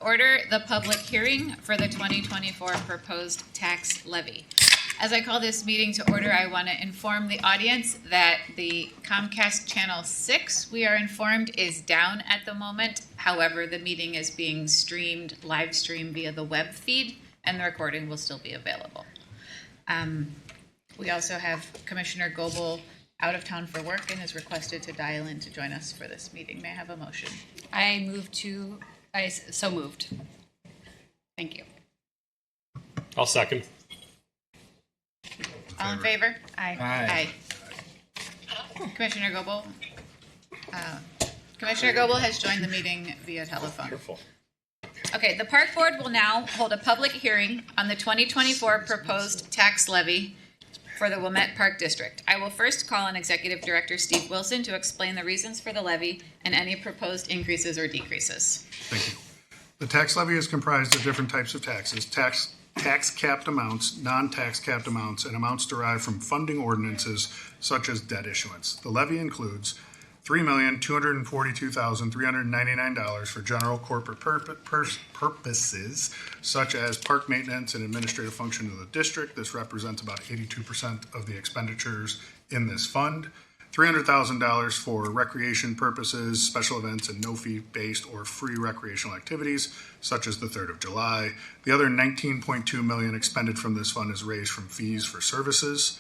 Order the public hearing for the 2024 proposed tax levy. As I call this meeting to order, I want to inform the audience that the Comcast Channel 6, we are informed, is down at the moment. However, the meeting is being live streamed via the web feed, and the recording will still be available. We also have Commissioner Goebel out of town for work and is requested to dial in to join us for this meeting. May I have a motion? So moved. Thank you. I'll second. All in favor? Aye. Commissioner Goebel? Commissioner Goebel has joined the meeting via telephone. Wonderful. Okay, the Park Board will now hold a public hearing on the 2024 proposed tax levy for the Wilmette Park District. I will first call on Executive Director Steve Wilson to explain the reasons for the levy and any proposed increases or decreases. Thank you. The tax levy is comprised of different types of taxes: tax capped amounts, non-tax capped amounts, and amounts derived from funding ordinances such as debt issuance. The levy includes $3,242,399 for general corporate purposes, such as park maintenance and administrative functions of the district. This represents about 82% of the expenditures in this fund. $300,000 for recreation purposes, special events, and no fee-based or free recreational activities, such as the 3rd of July. The other $19.2 million expended from this fund is raised from fees for services.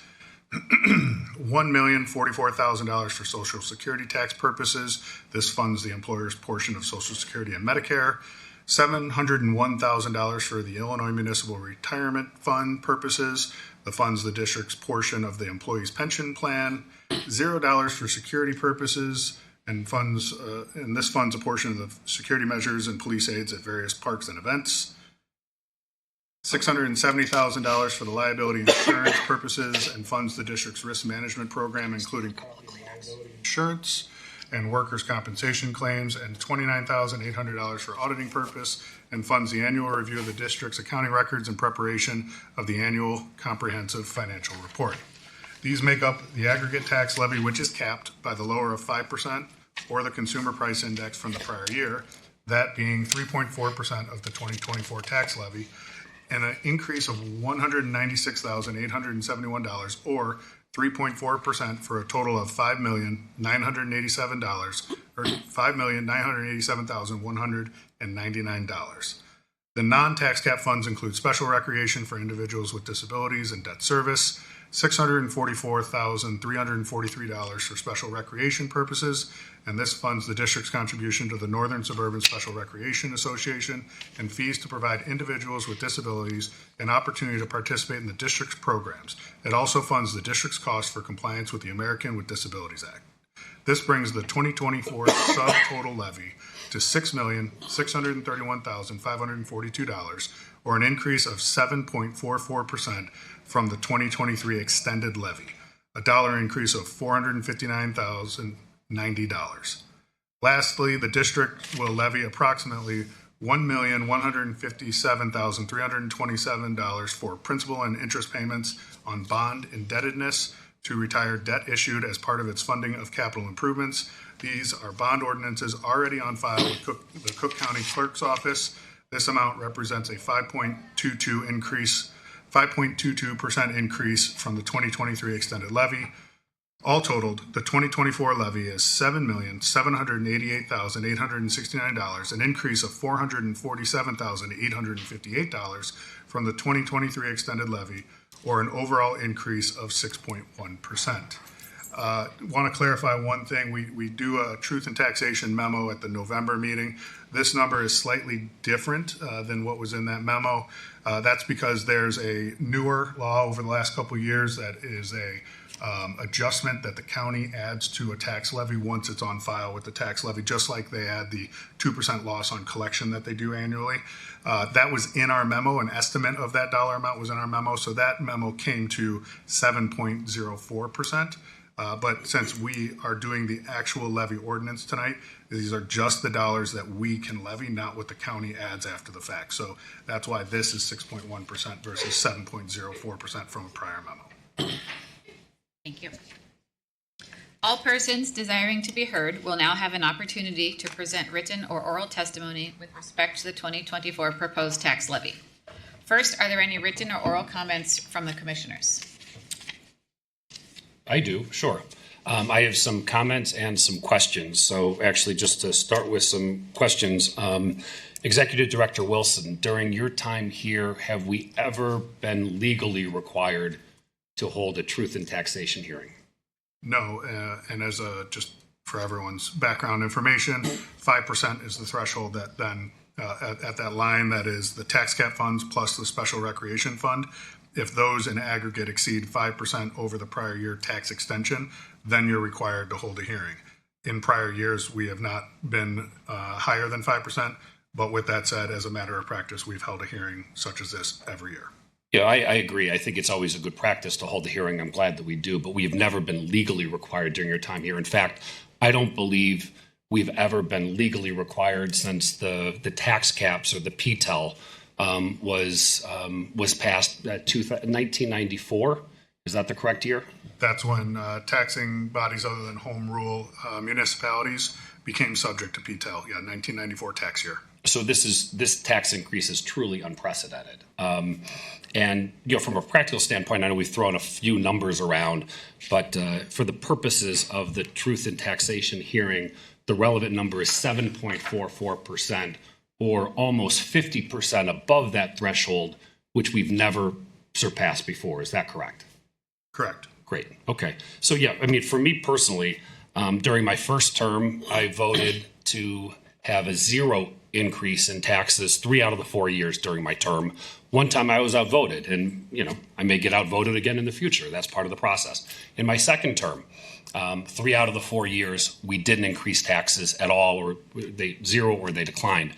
$1,044,000 for Social Security tax purposes. This funds the employer's portion of Social Security and Medicare. $701,000 for the Illinois Municipal Retirement Fund purposes. The funds the district's portion of the employee's pension plan. $0 for security purposes, and this funds a portion of the security measures and police aids at various parks and events. $670,000 for the liability insurance purposes and funds the district's risk management program, including liability insurance and workers' compensation claims, and $29,800 for auditing purpose and funds the annual review of the district's accounting records and preparation of the annual comprehensive financial report. These make up the aggregate tax levy, which is capped by the lower of 5% or the consumer price index from the prior year, that being 3.4% of the 2024 tax levy, and an increase of $196,871 or 3.4% for a total of $5,987 or $5,987,199. The non-tax cap funds include special recreation for individuals with disabilities and debt service, $644,343 for special recreation purposes, and this funds the district's contribution to the Northern Suburban Special Recreation Association and fees to provide individuals with disabilities an opportunity to participate in the district's programs. It also funds the district's costs for compliance with the American with Disabilities Act. This brings the 2024 subtotal levy to $6,631,542, or an increase of 7.44% from the 2023 extended levy, a dollar increase of $459,090. Lastly, the district will levy approximately $1,157,327 for principal and interest payments on bond indebtedness to retire debt issued as part of its funding of capital improvements. These are bond ordinances already on file with the Cook County Clerk's Office. This amount represents a 5.22% increase from the 2023 extended levy. All totaled, the 2024 levy is $7,788,869, an increase of $447,858 from the 2023 extended levy, or an overall increase of 6.1%. Want to clarify one thing. We do a truth and taxation memo at the November meeting. This number is slightly different than what was in that memo. That's because there's a newer law over the last couple of years that is a adjustment that the county adds to a tax levy once it's on file with the tax levy, just like they add the 2% loss on collection that they do annually. That was in our memo. An estimate of that dollar amount was in our memo, so that memo came to 7.04%. But since we are doing the actual levy ordinance tonight, these are just the dollars that we can levy, not what the county adds after the fact. So that's why this is 6.1% versus 7.04% from a prior memo. Thank you. All persons desiring to be heard will now have an opportunity to present written or oral testimony with respect to the 2024 proposed tax levy. First, are there any written or oral comments from the commissioners? I do, sure. I have some comments and some questions. So actually, just to start with some questions, Executive Director Wilson, during your time here, have we ever been legally required to hold a truth in taxation hearing? No, and as just for everyone's background information, 5% is the threshold that then at that line, that is the tax cap funds plus the special recreation fund. If those in aggregate exceed 5% over the prior year tax extension, then you're required to hold a hearing. In prior years, we have not been higher than 5%, but with that said, as a matter of practice, we've held a hearing such as this every year. Yeah, I agree. I think it's always a good practice to hold a hearing. I'm glad that we do, but we have never been legally required during your time here. In fact, I don't believe we've ever been legally required since the tax caps or the PTEL was passed at 1994. Is that the correct year? That's when taxing bodies other than home rule municipalities became subject to PTEL. Yeah, 1994 tax year. So this tax increase is truly unprecedented. And from a practical standpoint, I know we've thrown a few numbers around, but for the purposes of the truth in taxation hearing, the relevant number is 7.44%, or almost 50% above that threshold, which we've never surpassed before. Is that correct? Correct. Great. Okay. So for me personally, during my first term, I voted to have a zero increase in taxes 3 out of the 4 years during my term. One time I was outvoted, and I may get outvoted again in the future. That's part of the process. In my second term, 3 out of the 4 years we didn't increase taxes at all, or they declined.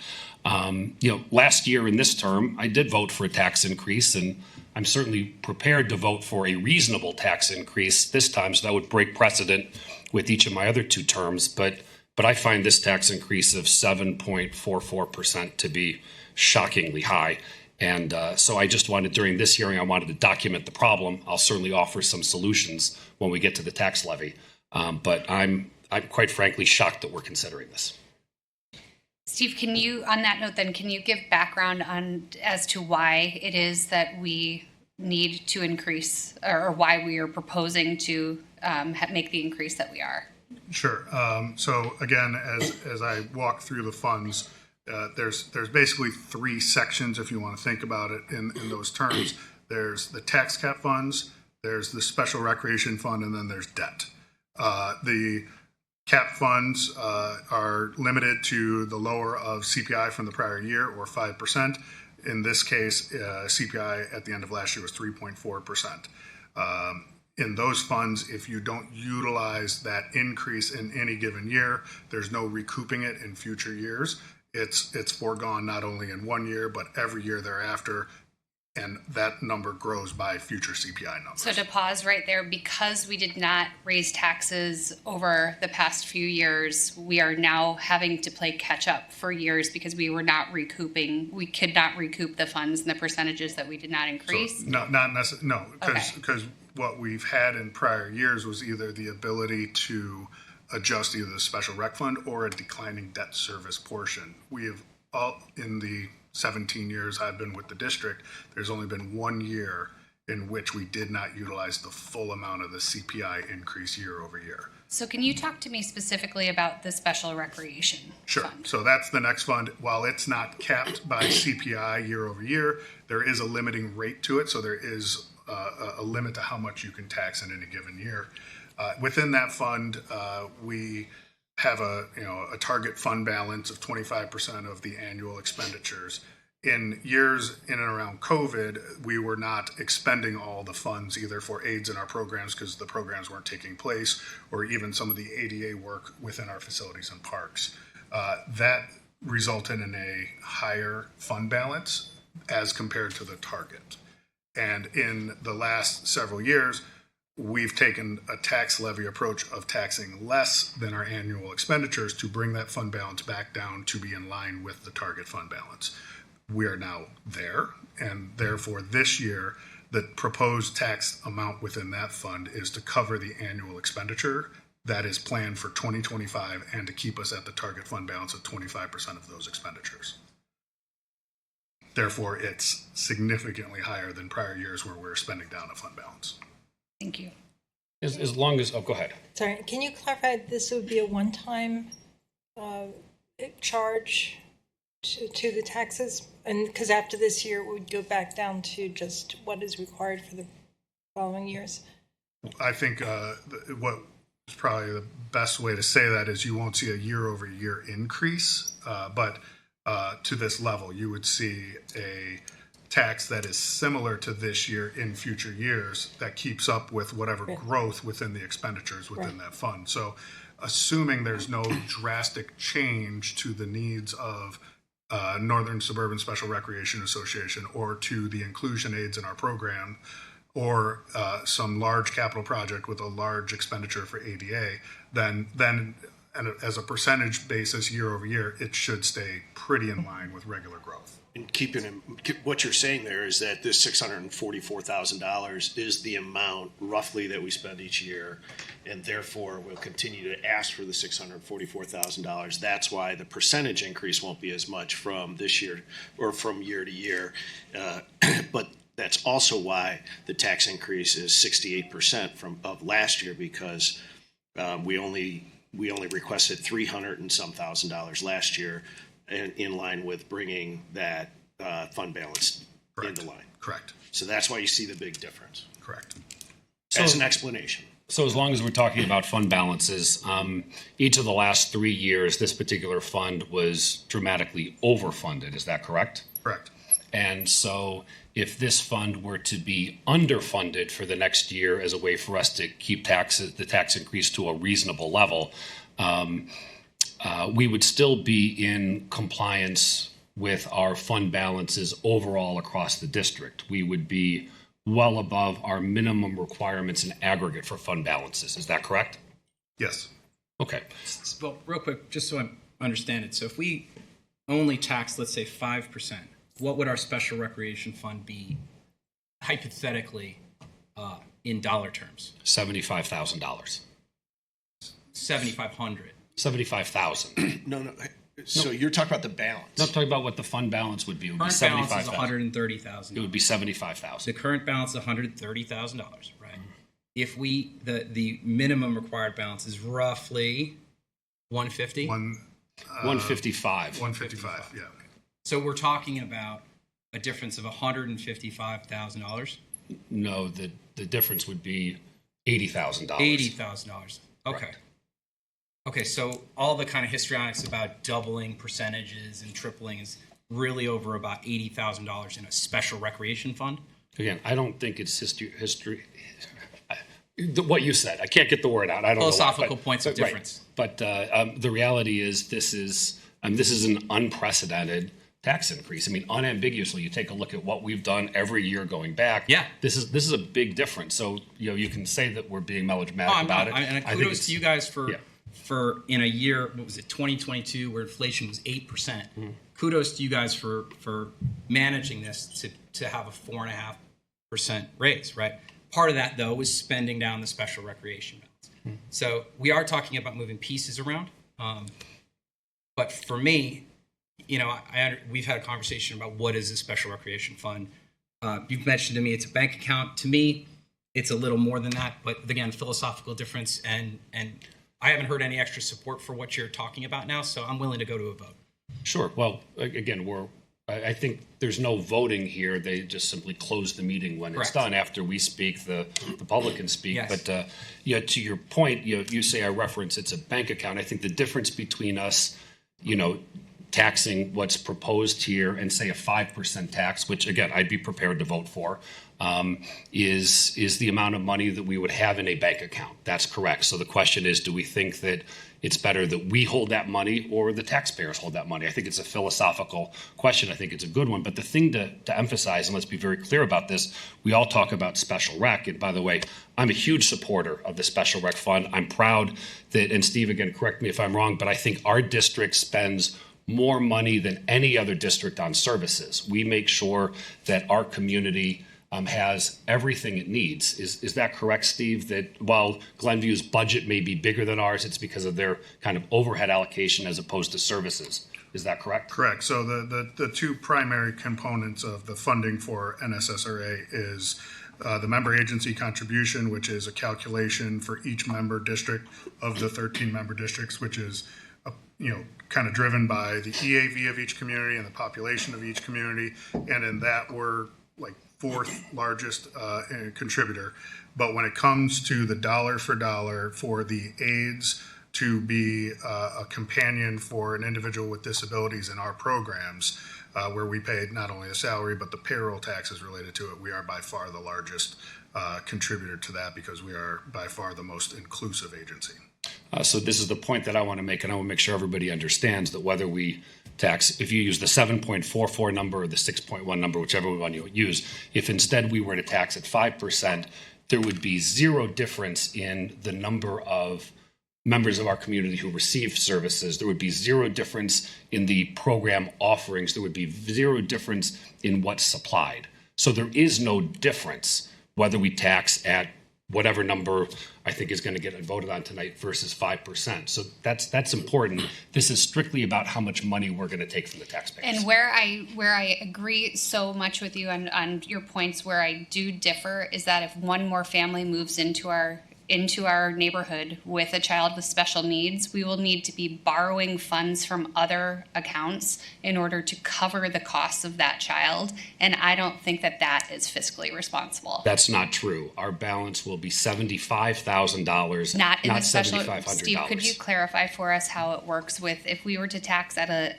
Last year in this term, I did vote for a tax increase, and I'm certainly prepared to vote for a reasonable tax increase this time, so that would break precedent with each of my other 2 terms. But I find this tax increase of 7.44% to be shockingly high. And so I just wanted, during this hearing, I wanted to document the problem. I'll certainly offer some solutions when we get to the tax levy. But I'm quite frankly shocked that we're considering this. Steve, on that note then, can you give background as to why it is that we need to increase, or why we are proposing to make the increase that we are? Sure. So again, as I walk through the funds, there's basically 3 sections if you want to think about it in those terms. There's the tax cap funds, there's the special recreation fund, and then there's debt. The cap funds are limited to the lower of CPI from the prior year, or 5%. In this case, CPI at the end of last year was 3.4%. In those funds, if you don't utilize that increase in any given year, there's no recouping it in future years. It's foregone not only in 1 year, but every year thereafter, and that number grows by future CPI numbers. So to pause right there, because we did not raise taxes over the past few years, we are now having to play catch up for years because we could not recoup the funds and the percentages that we did not increase? So, not necessarily, no, because what we've had in prior years was either the ability to adjust either the special rec fund or a declining debt service portion. We have in the 17 years I've been with the district, there's only been 1 year in which we did not utilize the full amount of the CPI increase year over year. So can you talk to me specifically about the special recreation Sure. fund? So that's the next fund. While it's not capped by CPI year over year, there is a limiting rate to it. So there is a limit to how much you can tax in any given year. Within that fund, we have a target fund balance of 25% of the annual expenditures. In years in and around COVID, we were not expending all the funds either for aids in our programs because the programs weren't taking place, or even some of the ADA work within our facilities and parks. That resulted in a higher fund balance as compared to the target. And in the last several years, we've taken a tax levy approach of taxing less than our annual expenditures to bring that fund balance back down to be in line with the target fund balance. We are now there, and therefore this year, the proposed tax amount within that fund is to cover the annual expenditure that is planned for 2025 and to keep us at the target fund balance of 25% of those expenditures. Therefore, it's significantly higher than prior years where we're spending down a fund balance. Thank you. As long as, go ahead. Sorry, can you clarify, this would be a one-time charge to the taxes? And because after this year, it would go back down to just what is required for the following years? I think what is probably the best way to say that is you won't see a year-over-year increase, but to this level, you would see a tax that is similar to this year in future years that keeps up with whatever growth within the expenditures within that fund. So assuming there's no drastic change to the needs of Northern Suburban Special Recreation Association or to the inclusion aids in our program or some large capital project with a large expenditure for ADA, then and as a percentage basis year over year, it should stay pretty in line with regular growth. And what you're saying there is that this $644,000 is the amount roughly that we spend each year, and therefore we'll continue to ask for the $644,000. That's why the percentage increase won't be as much from this year or from year to year. But that's also why the tax increase is 68% of last year, because we only requested $300 and some thousand last year, and in line with bringing that fund balance into line. Correct. So that's why you see the big difference. Correct. As an explanation. So as long as we're talking about fund balances, each of the last 3 years, this particular fund was dramatically overfunded. Is that correct? Correct. And so if this fund were to be underfunded for the next year as a way for us to keep the tax increase to a reasonable level, we would still be in compliance with our fund balances overall across the district. We would be well above our minimum requirements in aggregate for fund balances. Is that correct? Yes. Okay. Well, real quick, just so I understand it. So if we only tax, let's say 5%, what would our special recreation fund be hypothetically in dollar terms? $75,000. 7,500. 75,000. No. So you're talking about the balance. I'm talking about what the fund balance would be. It would be Current balance is 75,000. $130,000. It would be 75,000. The current balance is $130,000, right? If the minimum required balance is roughly 150. 155. 155. Yeah. So we're talking about a difference of $155,000. No, the difference would be $80,000. $80,000. Okay. Correct. Okay, so all the kind of histrionics about doubling percentages and tripling is really over about $80,000 in a special recreation fund. Again, I don't think it's history. What you said, I can't get the word out. I don't Philosophical know why, points of difference. Right. But the reality is this is an unprecedented tax increase. I mean, unambiguously, you take a look at what we've done every year going back. Yeah, this is a big difference. So you can say that we're being melodramatic about it. And kudos to you guys for in a year, what was it, 2022, where inflation was 8%. Kudos to you guys for managing this to have a 4.5% raise, right? Part of that, though, was spending down the special recreation balance. So we are talking about moving pieces around. But for me, we've had a conversation about what is a special recreation fund. You've mentioned to me it's a bank account. To me, it's a little more than that. But again, philosophical difference, and I haven't heard any extra support for what you're talking about now, so I'm willing to go to a vote. Sure. Well, again, I think there's no voting here. They just simply close the meeting when it's done. After we speak, the public can speak. Yes. But to your point, you say I reference it's a bank account. I think the difference between us, taxing what's proposed here and say a 5% tax, which again I'd be prepared to vote for, is the amount of money that we would have in a bank account. That's correct. So the question is, do we think that it's better that we hold that money or the taxpayers hold that money? I think it's a philosophical question. I think it's a good one. But the thing to emphasize, and let's be very clear about this, we all talk about special rec. And by the way, I'm a huge supporter of the special rec fund. I'm proud that, and Steve, again, correct me if I'm wrong, but I think our district spends more money than any other district on services. We make sure that our community has everything it needs. Is that correct, Steve? That while Glenview's budget may be bigger than ours, it's because of their kind of overhead allocation as opposed to services. Is that correct? Correct. So the two primary components of the funding for NSSRA is the member agency contribution, which is a calculation for each member district of the 13 member districts, which is kind of driven by the EAV of each community and the population of each community. And in that, we're like fourth largest contributor. But when it comes to the dollar for dollar for the aides to be a companion for an individual with disabilities in our programs, where we pay not only the salary but the payroll taxes related to it, we are by far the largest contributor to that because we are by far the most inclusive agency. So this is the point that I want to make, and I want to make sure everybody understands that whether we tax, if you use the 7.44 number or the 6.1 number, whichever one you use, if instead we were to tax at 5%, there would be zero difference in the number of members of our community who receive services. There would be zero difference in the program offerings. There would be zero difference in what's supplied. So there is no difference whether we tax at whatever number I think is going to get voted on tonight versus 5%. So that's important. This is strictly about how much money we're going to take from the taxpayers. And where I agree so much with you on your points, where I do differ is that if one more family moves into our neighborhood with a child with special needs, we will need to be borrowing funds from other accounts in order to cover the costs of that child. And I don't think that that is fiscally responsible. That's not true. Our balance will be $75,000, Not in the special. $7,500. Steve, could you clarify for us how it works with if we were to tax at the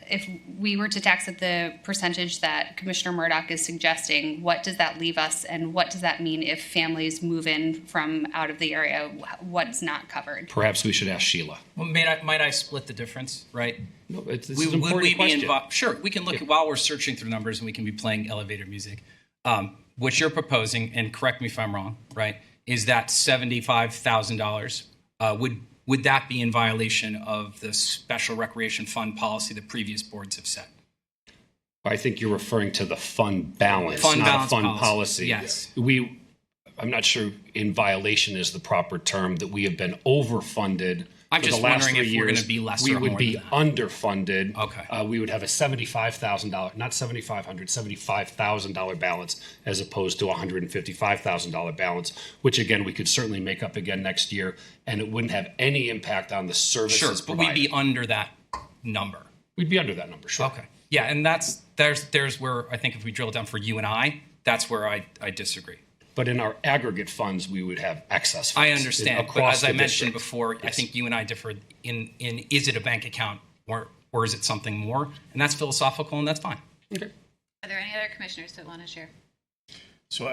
percentage that Commissioner Murdoch is suggesting? What does that leave us, and what does that mean if families move in from out of the area? What's not covered? Perhaps we should ask Sheila. Well, might I split the difference, right? No, this is Would an important we be question. involved? Sure, we can look at while we're searching through numbers, and we can be playing elevator music. What you're proposing, and correct me if I'm wrong, right, is that $75,000. Would that be in violation of the special recreation fund policy the previous boards have set? I think you're referring to the fund balance, Fund not balance a fund policy. policy. Yes. I'm not sure in violation is the proper term, that we have been overfunded. I'm for just the last wondering 3 if we're years. gonna be less We or would more be than that. underfunded. Okay. We would have a $75,000, not $75,000 balance as opposed to a $155,000 balance, which again, we could certainly make up again next year, and it wouldn't have any impact on the services Sure, but provided. we'd be under that number. We'd be under that number, sure. Okay. Yeah, and there's where I think if we drill it down for you and I, that's where I disagree. But in our aggregate funds, we would have excess funds. I understand, but across as I the mentioned district. before, I Yes. think you and I differ in is it a bank account or is it something more? And that's philosophical, and that's fine. Okay. Are there any other commissioners that want to share? So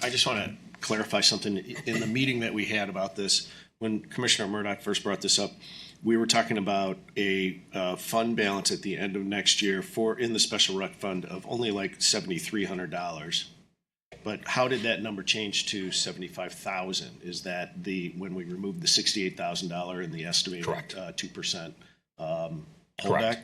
I just want to clarify something. In the meeting that we had about this, when Commissioner Murdoch first brought this up, we were talking about a fund balance at the end of next year in the special rec fund of only like $7,300. But how did that number change to $75,000? Is that when we removed the $68,000 and the estimated Correct. 2% Correct. holdback?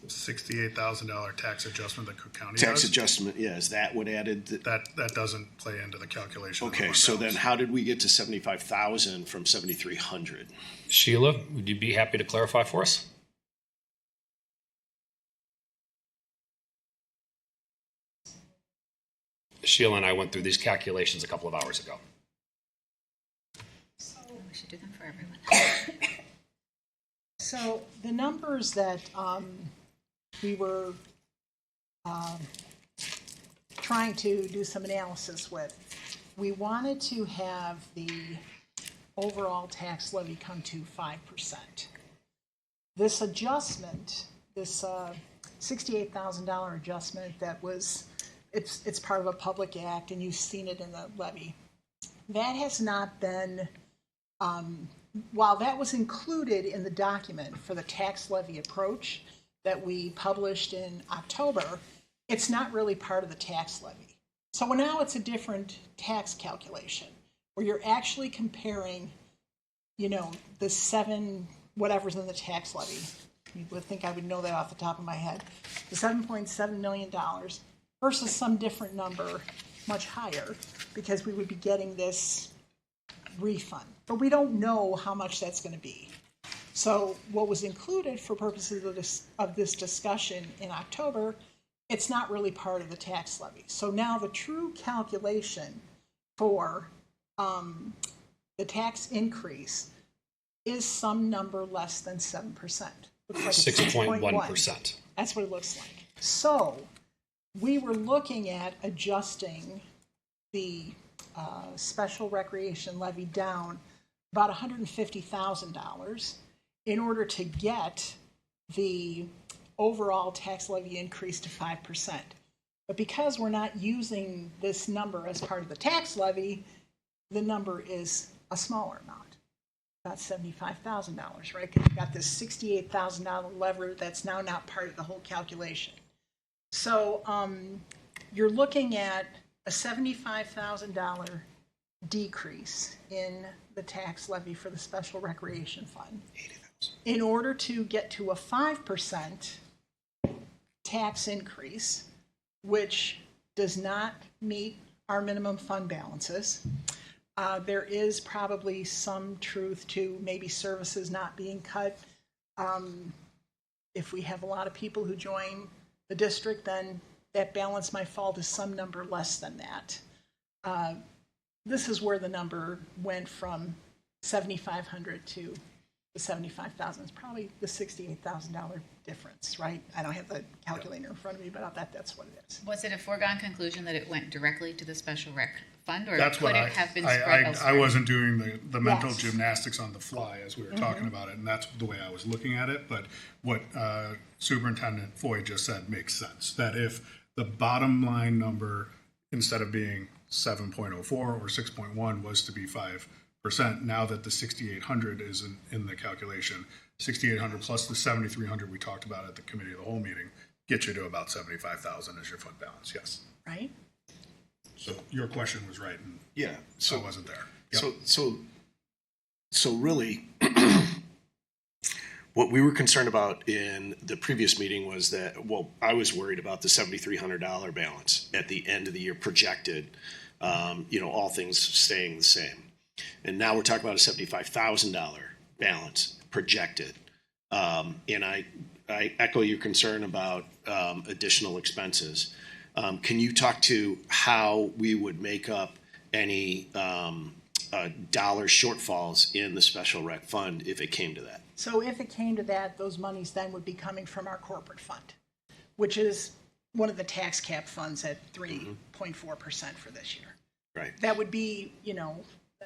$68,000 tax adjustment that Cook County Tax does. adjustment, yeah. Is that what added? That doesn't play into the calculation. of Okay, our so balance. then how did we get to 75,000 from 7,300? Sheila, would you be happy to clarify for us? Sheila and I went through these calculations a couple of hours ago. We should do them for everyone. So the numbers that we were trying to do some analysis with, we wanted to have the overall tax levy come to 5%. This adjustment, this $68,000 adjustment that was, it's part of a public act, and you've seen it in the levy. That has not been, while that was included in the document for the tax levy approach that we published in October, it's not really part of the tax levy. So now it's a different tax calculation where you're actually comparing, the seven, whatever's in the tax levy. You would think I would know that off the top of my head. The $7.7 million versus some different number, much higher, because we would be getting this refund. But we don't know how much that's going to be. So what was included for purposes of this discussion in October, it's not really part of the tax levy. So now the true calculation for the tax increase is some number less than 7%. Looks like it's 6.1%. That's what it looks like. So we were looking at adjusting the special recreation levy down about $150,000 in order to get the overall tax levy increase to 5%. But because we're not using this number as part of the tax levy, the number is a smaller amount, about $75,000, right? Because you've got this $68,000 lever that's now not part of the whole calculation. So you're looking at a $75,000 decrease in the tax levy for the special recreation fund. In order to get to a 5% tax increase, which does not meet our minimum fund balances, there is probably some truth to maybe services not being cut. If we have a lot of people who join the district, then that balance might fall to some number less than that. This is where the number went from 7,500 to the 75,000. It's probably the $68,000 difference, right? I don't have the calculator in front of me, but that's what it is. Was it a foregone conclusion that it went directly to the special rec fund, or That's could what it have been spread elsewhere? I wasn't doing the mental Yes. gymnastics on the fly as we were talking about it, and that's the way I was looking at it. But what Superintendent Foy just said makes sense. That if the bottom line number, instead of being 7.04 or 6.1, was to be 5%, now that the 6,800 is in the calculation, 6,800 plus the 7,300 we talked about at the committee of the whole meeting, get you to about 75,000 as your fund balance. Yes. Right? So your question was right, and Yeah. I wasn't there. Yep. So really, what we were concerned about in the previous meeting was that, well, I was worried about the $7,300 balance at the end of the year projected, all things staying the same. And now we're talking about a $75,000 balance projected. And I echo your concern about additional expenses. Can you talk to how we would make up any dollar shortfalls in the special rec fund if it came to that? So if it came to that, those monies then would be coming from our corporate fund, which is one of the tax cap funds at 3.4% for this year. Right. That would be,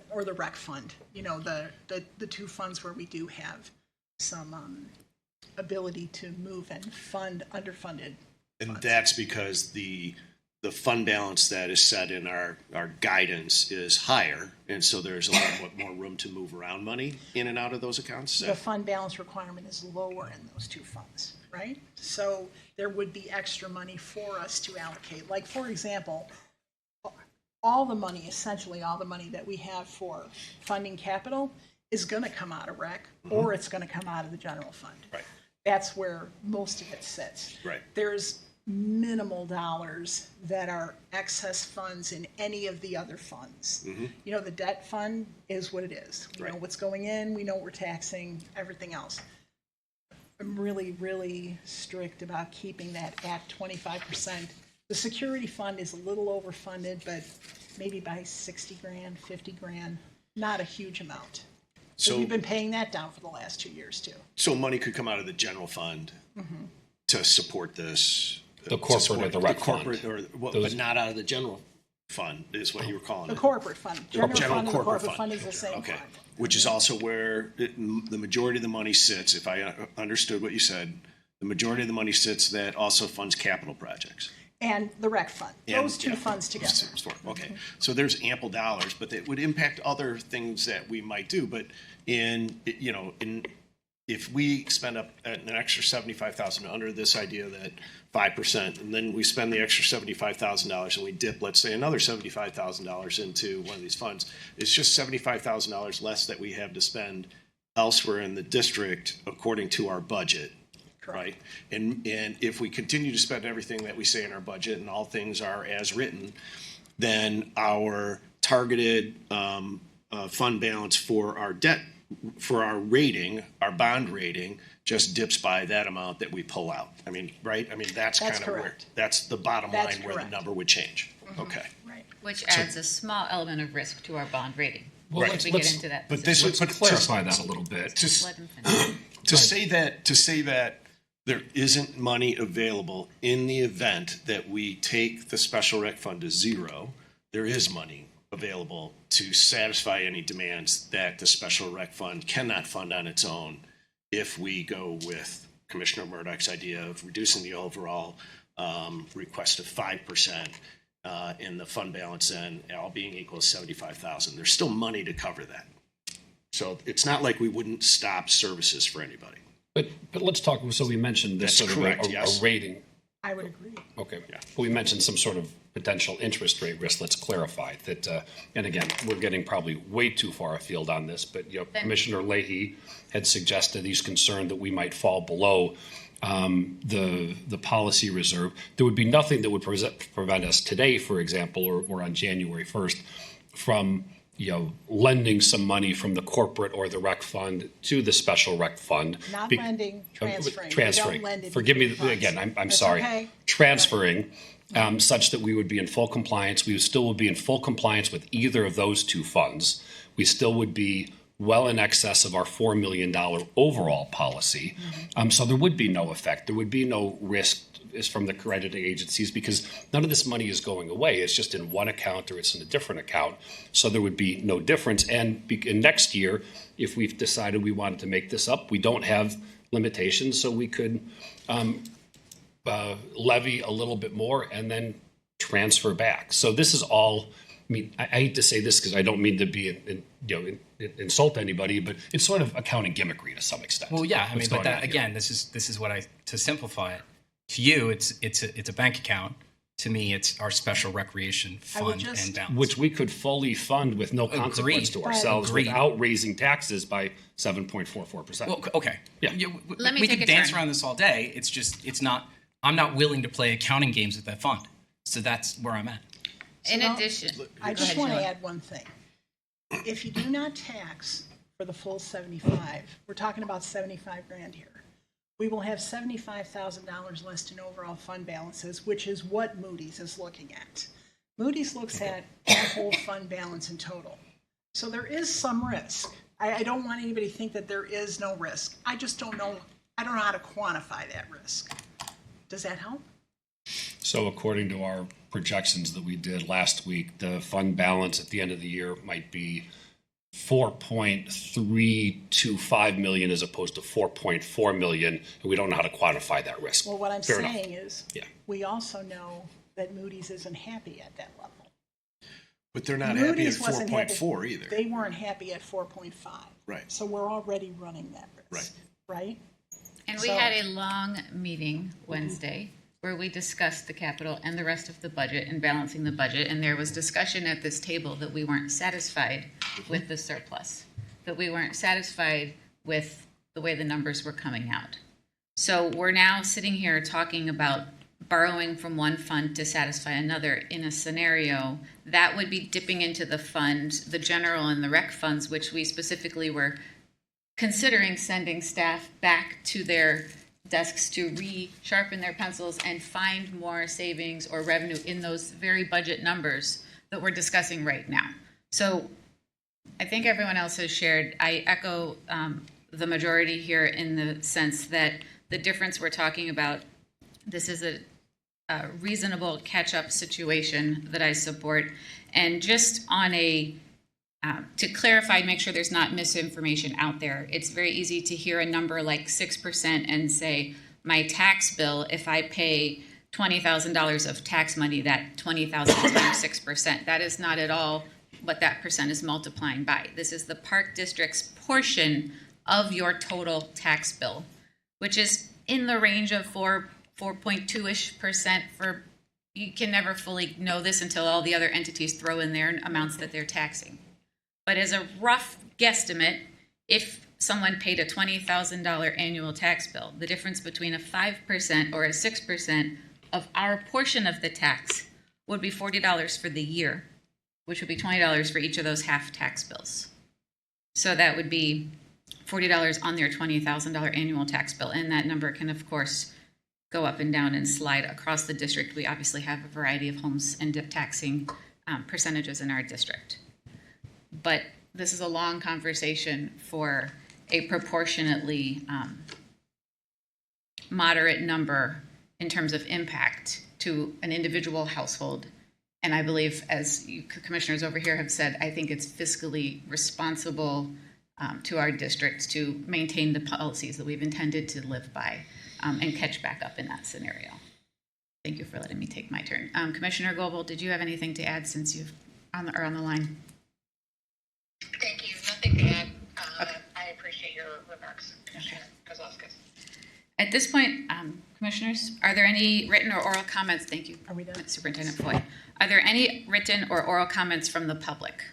or the rec fund, the two funds where we do have some ability to move and fund underfunded. And that's because the fund balance that is set in our guidance is higher, and so there's a lot more room to move around money in and out of those accounts. The fund balance requirement is lower in those two funds, right? So there would be extra money for us to allocate. Like, for example, essentially all the money that we have for funding capital is going to come out of rec, or it's going to come out of the general fund. Right. That's where most of it sits. Right. There's minimal dollars that are excess funds in any of the other funds. The debt fund is what it is. We know what's going in, we know what we're taxing, everything else. I'm really, really strict about keeping that at 25%. The security fund is a little overfunded, but maybe by 60 grand, 50 grand, not a huge amount. So we've been paying that down for the last 2 years too. So money could come out of the general fund to support this. The corporate or the rec fund. But not out of the general fund is what you were calling The it. corporate fund. General fund and the corporate corporate fund is the same Okay, fund. which is also where the majority of the money sits, if I understood what you said, the majority of the money sits that also funds capital projects. And the rec fund, those two funds together. Okay, so there's ample dollars, but that would impact other things that we might do. But if we spend up an extra $75,000 under this idea that 5%, and then we spend the extra $75,000 and we dip, let's say, another $75,000 into one of these funds, it's just $75,000 less that we have to spend elsewhere in the district according to our budget. right? And if we continue to spend everything that we say in our budget and all things are as written, then our targeted fund balance for our debt, for our rating, our bond rating, just dips by that amount that we pull out. I mean, right? I mean, that's kind of where, correct. that's the bottom That's line where the correct. number would change. Okay. Right. Which adds a small element of risk to our bond rating. Well, If we get into that But this position. would Clarify that a little bit. Let him finish. to say that there isn't money available in the event that we take the special rec fund to zero, there is money available to satisfy any demands that the special rec fund cannot fund on its own if we go with Commissioner Murdoch's idea of reducing the overall request of 5% in the fund balance and all being equal to 75,000. There's still money to cover that. So it's not like we wouldn't stop services for anybody. But let's talk, so we mentioned this That's sort correct, of yes. a rating. I would agree. Okay. Yeah. Well, we mentioned some sort of potential interest rate risk. Let's clarify that. And again, we're getting probably way too far afield on this, but Commissioner Leahy had suggested he's concerned that we might fall below the policy reserve. There would be nothing that would prevent us today, for example, or on January 1st, from lending some money from the corporate or the rec fund to the special rec fund. Not lending, transferring. We Transferring. don't lend it Forgive me between funds. again. I'm That's sorry. okay. Transferring, such that we would be in full compliance. We still would be in full compliance with either of those two funds. We still would be well in excess of our $4 million overall policy. So there would be no effect. There would be no risk is from the crediting agencies because none of this money is going away. It's just in one account or it's in a different account. So there would be no difference. And next year, if we've decided we wanted to make this up, we don't have limitations. So we could levy a little bit more and then transfer back. So this is all, I mean, I hate to say this because I don't mean to be, insult anybody, but it's sort of accounting gimmickry to some extent. Well, yeah, I mean, What's but going on that here. again, this is what to simplify it. To you, it's a bank account. To me, it's our special recreation I would fund just- and balance. Which we could fully fund with no consequence to ourselves Agreed. without raising taxes by 7.44%. Well, okay. Yeah. Let me we take could a dance turn. around this all day. It's just, it's not, I'm not willing to play accounting games with that fund. So that's where I'm at. In So addition. I Go just ahead, want to Sheila. add one thing. If you do not tax for the full 75, we're talking about 75 grand here. We will have $75,000 less in overall fund balances, which is what Moody's is looking at. Moody's looks at our whole fund balance in total. So there is some risk. I don't want anybody to think that there is no risk. I just don't know. I don't know how to quantify that risk. Does that help? So according to our projections that we did last week, the fund balance at the end of the year might be 4.325 million as opposed to 4.4 million, and we don't know how to quantify that risk. Well, what I'm Fair enough. saying is, Yeah. we also know that Moody's isn't happy at that level. But they're not happy at Moody's wasn't happy. 4.4 either. They weren't happy at 4.5. Right. So we're already running that risk. Right? And we So- had a long meeting Wednesday where we discussed the capital and the rest of the budget and balancing the budget. And there was discussion at this table that we weren't satisfied with the surplus, that we weren't satisfied with the way the numbers were coming out. So we're now sitting here talking about borrowing from one fund to satisfy another in a scenario that would be dipping into the fund, the general and the rec funds, which we specifically were considering sending staff back to their desks to resharpen their pencils and find more savings or revenue in those very budget numbers that we're discussing right now. So I think everyone else has shared. I echo the majority here in the sense that the difference we're talking about, this is a reasonable catch-up situation that I support. And just on to clarify, make sure there's not misinformation out there. It's very easy to hear a number like 6% and say, my tax bill, if I pay $20,000 of tax money, that 20,000 times 6%, that is not at all what that percent is multiplying by. This is the Park District's portion of your total tax bill, which is in the range of 4.2-ish% for, you can never fully know this until all the other entities throw in their amounts that they're taxing. But as a rough guesstimate, if someone paid a $20,000 annual tax bill, the difference between a 5% or a 6% of our portion of the tax would be $40 for the year, which would be $20 for each of those half tax bills. So that would be $40 on their $20,000 annual tax bill. And that number can, of course, go up and down and slide across the district. We obviously have a variety of homes and dip taxing percentages in our district. But this is a long conversation for a proportionately moderate number in terms of impact to an individual household. And I believe, as you commissioners over here have said, I think it's fiscally responsible to our districts to maintain the policies that we've intended to live by and catch back up in that scenario. Thank you for letting me take my turn. Commissioner Goebel, did you have anything to add since you've on the line? Thank you. Nothing to add. I appreciate your remarks, Commissioner Kozlowskis. At this point, commissioners, are there any written or oral comments? Thank you, Are we done? Superintendent Foy. Are there any written or oral comments from the public?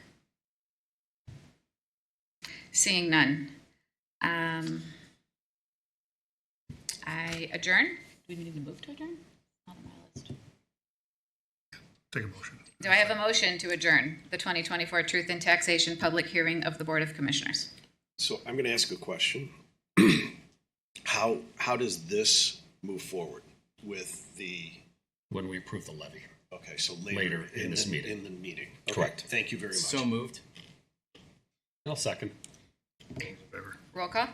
Seeing none. I adjourn. Do we need to move to adjourn? Not on my list. Take a motion. Do I have a motion to adjourn the 2024 Truth in Taxation Public Hearing of the Board of Commissioners? So I'm going to ask a question. How does this move forward with the, When we approve the levy. okay, so Later in this meeting. In the meeting. Okay, Correct. Thank you very much. So moved. I'll second. Favor. Roll call?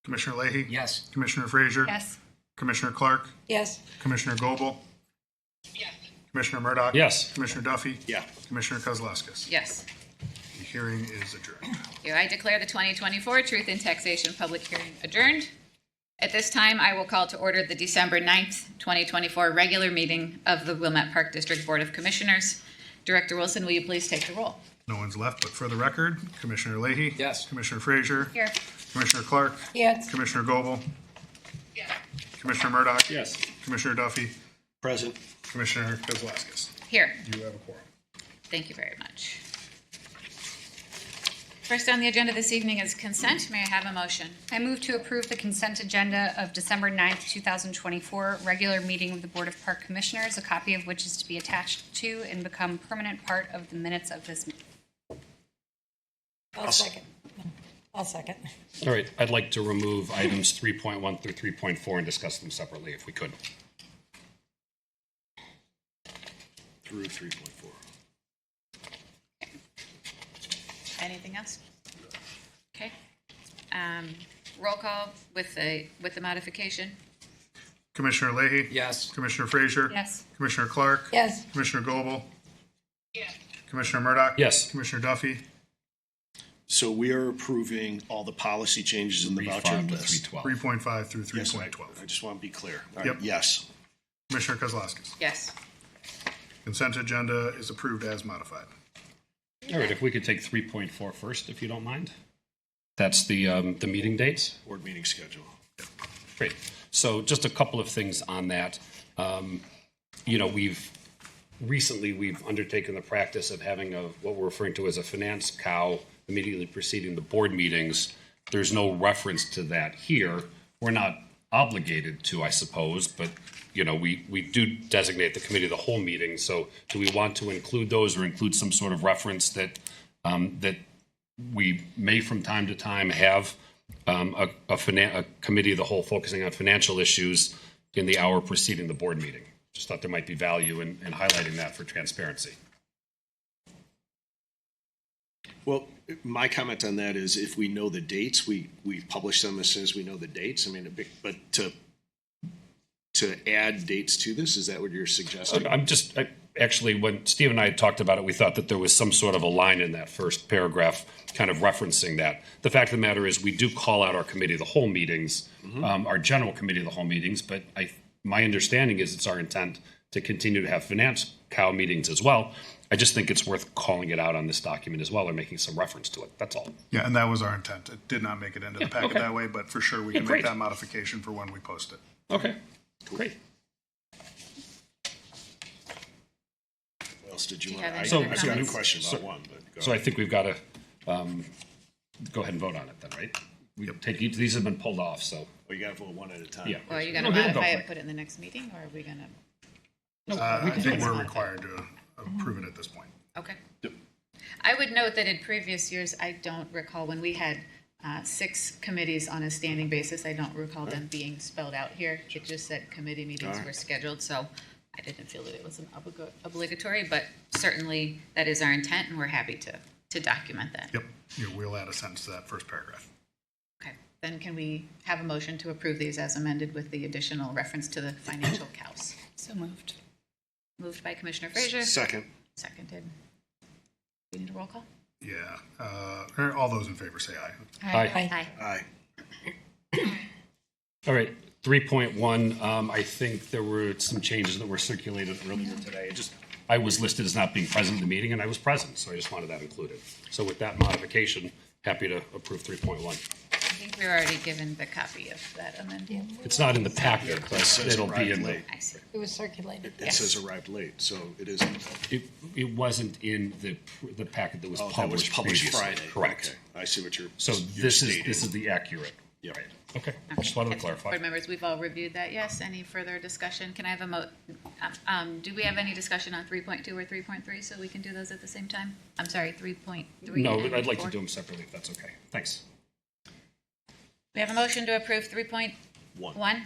Commissioner Leahy? Yes. Commissioner Frazier? Yes. Commissioner Clark? Yes. Commissioner Goebel? Yes. Commissioner Murdoch? Yes. Commissioner Duffy? Yeah. Commissioner Kozlowskis? Yes. The hearing is adjourned. I declare the 2024 Truth in Taxation Public Hearing adjourned. At this time, I will call to order the December 9th, 2024 regular meeting of the Wilmette Park District Board of Commissioners. Director Wilson, will you please take the roll? No one's left, but for the record, Commissioner Leahy? Yes. Commissioner Frazier? Here. Commissioner Clark? Yes. Commissioner Goebel? Yes. Commissioner Murdoch? Yes. Commissioner Duffy? Present. Commissioner Kozlowskis? Here. You have a quorum. Thank you very much. First on the agenda this evening is consent. May I have a motion? I move to approve the consent agenda of December 9th, 2024, regular meeting of the Board of Park Commissioners, a copy of which is to be attached to and become permanent part of the minutes of this meeting. I'll second. I'll second. All right, I'd like to remove items 3.1 through 3.4 and discuss them separately if we could. Through 3.4. Anything else? Okay. Roll call with the modification. Commissioner Leahy? Yes. Commissioner Frazier? Yes. Commissioner Clark? Yes. Commissioner Goebel? Yes. Commissioner Murdoch? Yes. Commissioner Duffy? So we are approving all the policy changes in the voucher 3.5 to list. 3.12. 3.5 through Yes, I 3.12. just want to be clear. All Yep. right, yes. Commissioner Kozlowskis? Yes. Consent agenda is approved as modified. All right, if we could take 3.4 first, if you don't mind. That's the meeting dates. Board meeting schedule. Great. So just a couple of things on that. We've undertaken the practice of having what we're referring to as a finance cow immediately preceding the board meetings. There's no reference to that here. We're not obligated to, I suppose, but we do designate the committee of the whole meeting. So do we want to include those or include some sort of reference that we may from time to time have a committee of the whole focusing on financial issues in the hour preceding the board meeting? Just thought there might be value in highlighting that for transparency. Well, my comment on that is if we know the dates, we publish them as soon as we know the dates. I mean, but to add dates to this, is that what you're suggesting? Actually, when Steve and I had talked about it, we thought that there was some sort of a line in that first paragraph kind of referencing that. The fact of the matter is we do call out our committee of the whole meetings, our general committee of the whole meetings, but my understanding is it's our intent to continue to have finance cow meetings as well. I just think it's worth calling it out on this document as well or making some reference to it. That's all. Yeah, and that was our intent. It did not make it into the packet okay. that way, but for sure we can great. make that modification for when we post it. Okay, great. What else did you Do you want have to? any I other got a comments? question about one, but go So I ahead. think we've got go ahead and vote on it then, right? We take each, these have been pulled off, so, Well, you gotta vote one at a time. yeah. Well, are you gonna No, they don't go modify quick. it, put it in the next meeting, or are we gonna? I think we're required to approve it at this point. Okay. Yep. I would note that in previous years, I don't recall when we had 6 committees on a standing basis, I don't recall them being spelled out here. It just said committee meetings were scheduled, so I didn't feel that it was an obligatory, but certainly that is our intent, and we're happy to document that. Yep, we'll add a sentence to that first paragraph. Okay, then can we have a motion to approve these as amended with the additional reference to the financial cows? So moved. Moved by Commissioner Frazier, Second. seconded. We need a roll call? Yeah, all those in favor say aye. Aye. Aye. Aye. All right, 3.1, I think there were some changes that were circulated earlier today. I was listed as not being present in the meeting, and I was present, so I just wanted that included. So with that modification, happy to approve 3.1. I think we were already given the copy of that amendment. It's not in the packet, It but says it'll be arrived in the, late. I see. It was circulated. It says arrived late, so it isn't. it wasn't in the packet that was Oh, that was published published previously. Friday. Correct. Okay. I see what you're. So you're this stating. is the accurate. Yep. Right. Okay, I just wanted to clarify. Board members, we've all reviewed that, yes. Any further discussion? Can I have do we have any discussion on 3.2 or 3.3, so we can do those at the same time? I'm sorry, 3.3 No, and I'd like to 4? do them separately if that's okay. Thanks. We have a motion to approve 3.1. One.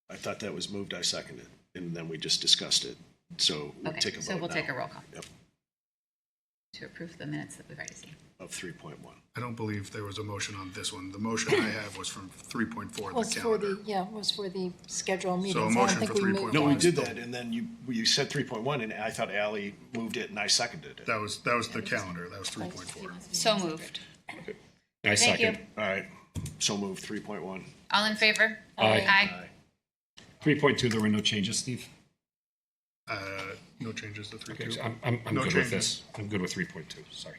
I thought that was moved, I seconded, and then we just discussed it. So we'll take a Okay, vote so we'll take now. a roll call Yep, to approve the minutes that we've already seen. of 3.1. I don't believe there was a motion on this one. The motion I have was from 3.4, Was the for calendar. was for the scheduled meetings. So a I don't motion think for we moved 3.1. No, we on. did that, and then you said 3.1, and I thought Ally moved it, and I seconded it. That was the calendar, that was 3.4. So moved. I Thank you. second. All right, so moved, 3.1. All in favor? Aye. Aye. 3.2, there were no changes, Steve? No changes to Okay, 3.2. so I'm No good with changes. this. I'm good with 3.2, sorry.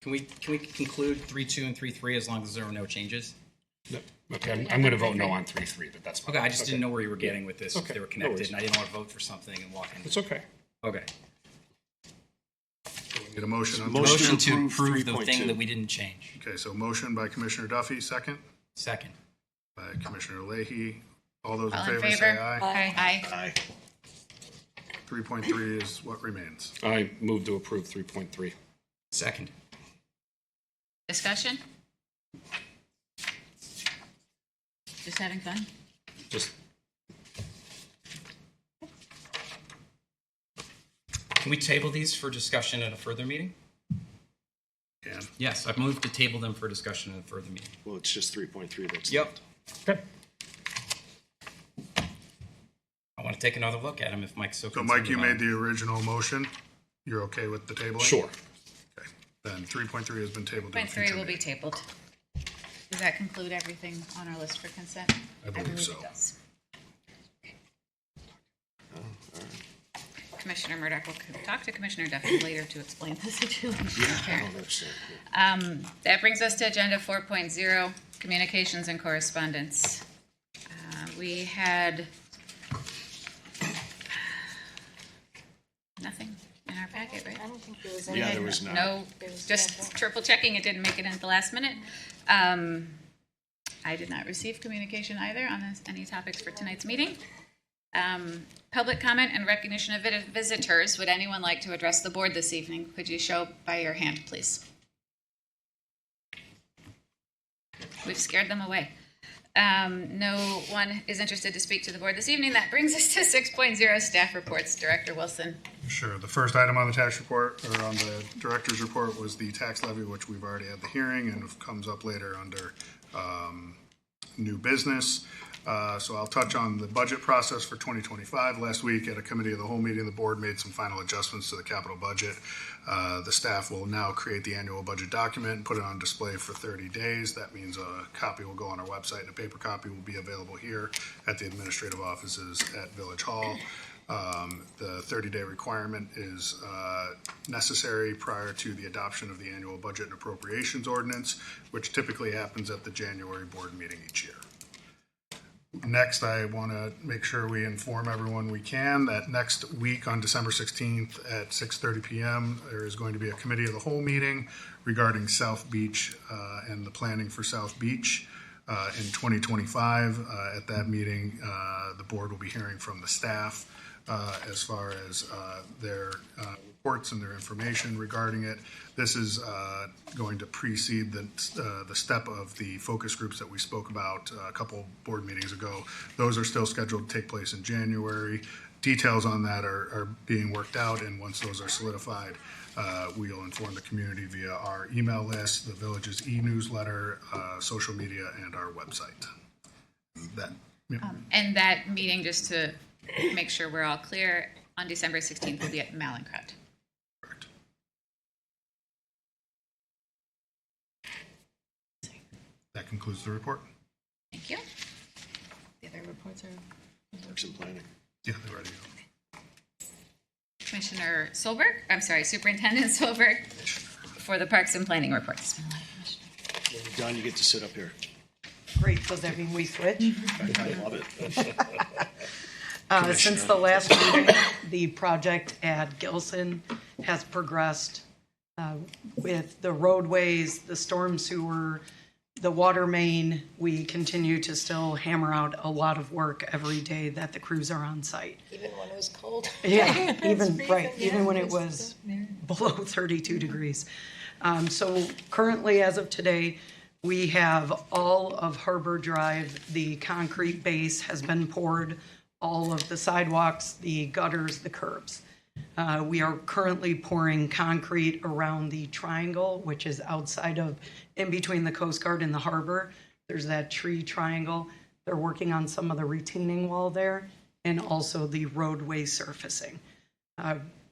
Can we conclude 3.2 and 3.3 as long as there are no changes? No, okay, I'm going to vote no on 3.3, but that's fine. Okay, I just didn't know where you were getting with this, if Okay, they were no connected, worries. and I didn't want to vote for something and walk in. It's okay. Okay. Need a motion on Motion Motion to approve approve the 3.2. thing that we didn't change. Okay, so motion by Commissioner Duffy, second Second. by Commissioner Leahy. All those in All in favor say favor? aye. Aye. Aye. 3.3 is what remains. I move to approve 3.3. Second. Discussion? Just having fun? Just, Can we table these for discussion at a further meeting? And Yes, I've moved to table them for discussion at a further meeting. Well, it's just 3.3 that's. Yep. okay. I want to take another look at them if Mike's so so concerned Mike, you about made them. the original motion. You're okay with the tabling? Sure. Okay. Then 3.3 has been tabled to a 3.3 future will be meeting. tabled. Does that conclude everything on our list for consent? I believe so. it does. Commissioner Murdoch will talk to Commissioner Duffy later to explain the situation. I don't understand. That brings us to Agenda 4.0, Communications and Correspondence. We had nothing in our packet, right? I don't think there was any. Yeah, there was not. No, There was just nothing. triple checking, it didn't make it in at the last minute. I did not receive communication either on any topics for tonight's meeting. Public comment and recognition of visitors. Would anyone like to address the board this evening? Could you show by your hand, please? We've scared them away. No one is interested to speak to the board this evening. That brings us to 6.0, staff reports. Director Wilson. Sure. The first item on the tax report, or on the director's report, was the tax levy, which we've already had the hearing and comes up later under new business. So I'll touch on the budget process for 2025. Last week at a committee of the whole meeting, the board made some final adjustments to the capital budget. The staff will now create the annual budget document and put it on display for 30 days. That means a copy will go on our website and a paper copy will be available here at the administrative offices at Village Hall. The 30-day requirement is necessary prior to the adoption of the annual budget and appropriations ordinance, which typically happens at the January board meeting each year. Next, I want to make sure we inform everyone we can that next week on December 16th at 6:30 p.m., there is going to be a committee of the whole meeting regarding South Beach and the planning for South Beach in 2025. At that meeting, the board will be hearing from the staff as far as their reports and their information regarding it. This is going to precede the step of the focus groups that we spoke about a couple board meetings ago. Those are still scheduled to take place in January. Details on that are being worked out, and once those are solidified, we'll inform the community via our email list, the village's e-newsletter, social media, and our website. And that meeting, just to make sure we're all clear, on December 16th will be at Malincrot. Correct. That concludes the report. Thank you. The other reports are Parks and planning. Yeah, they're ready to go. Commissioner Solberg, I'm sorry, Superintendent Solberg for the Parks and Planning reports. When you're done, you get to sit up here. Great, does that mean we switch? I love it. Since the last meeting, the project at Gilson has progressed with the roadways, the storm sewer, the water main. We continue to still hammer out a lot of work every day that the crews are on site. Even when it was cold. Yeah, even, freezing, right, yeah, even when it just was there. below 32 degrees. So currently, as of today, we have all of Harbor Drive, the concrete base has been poured, all of the sidewalks, the gutters, the curbs. We are currently pouring concrete around the triangle, which is outside of, in between the Coast Guard and the harbor. There's that tree triangle. They're working on some of the retaining wall there and also the roadway surfacing.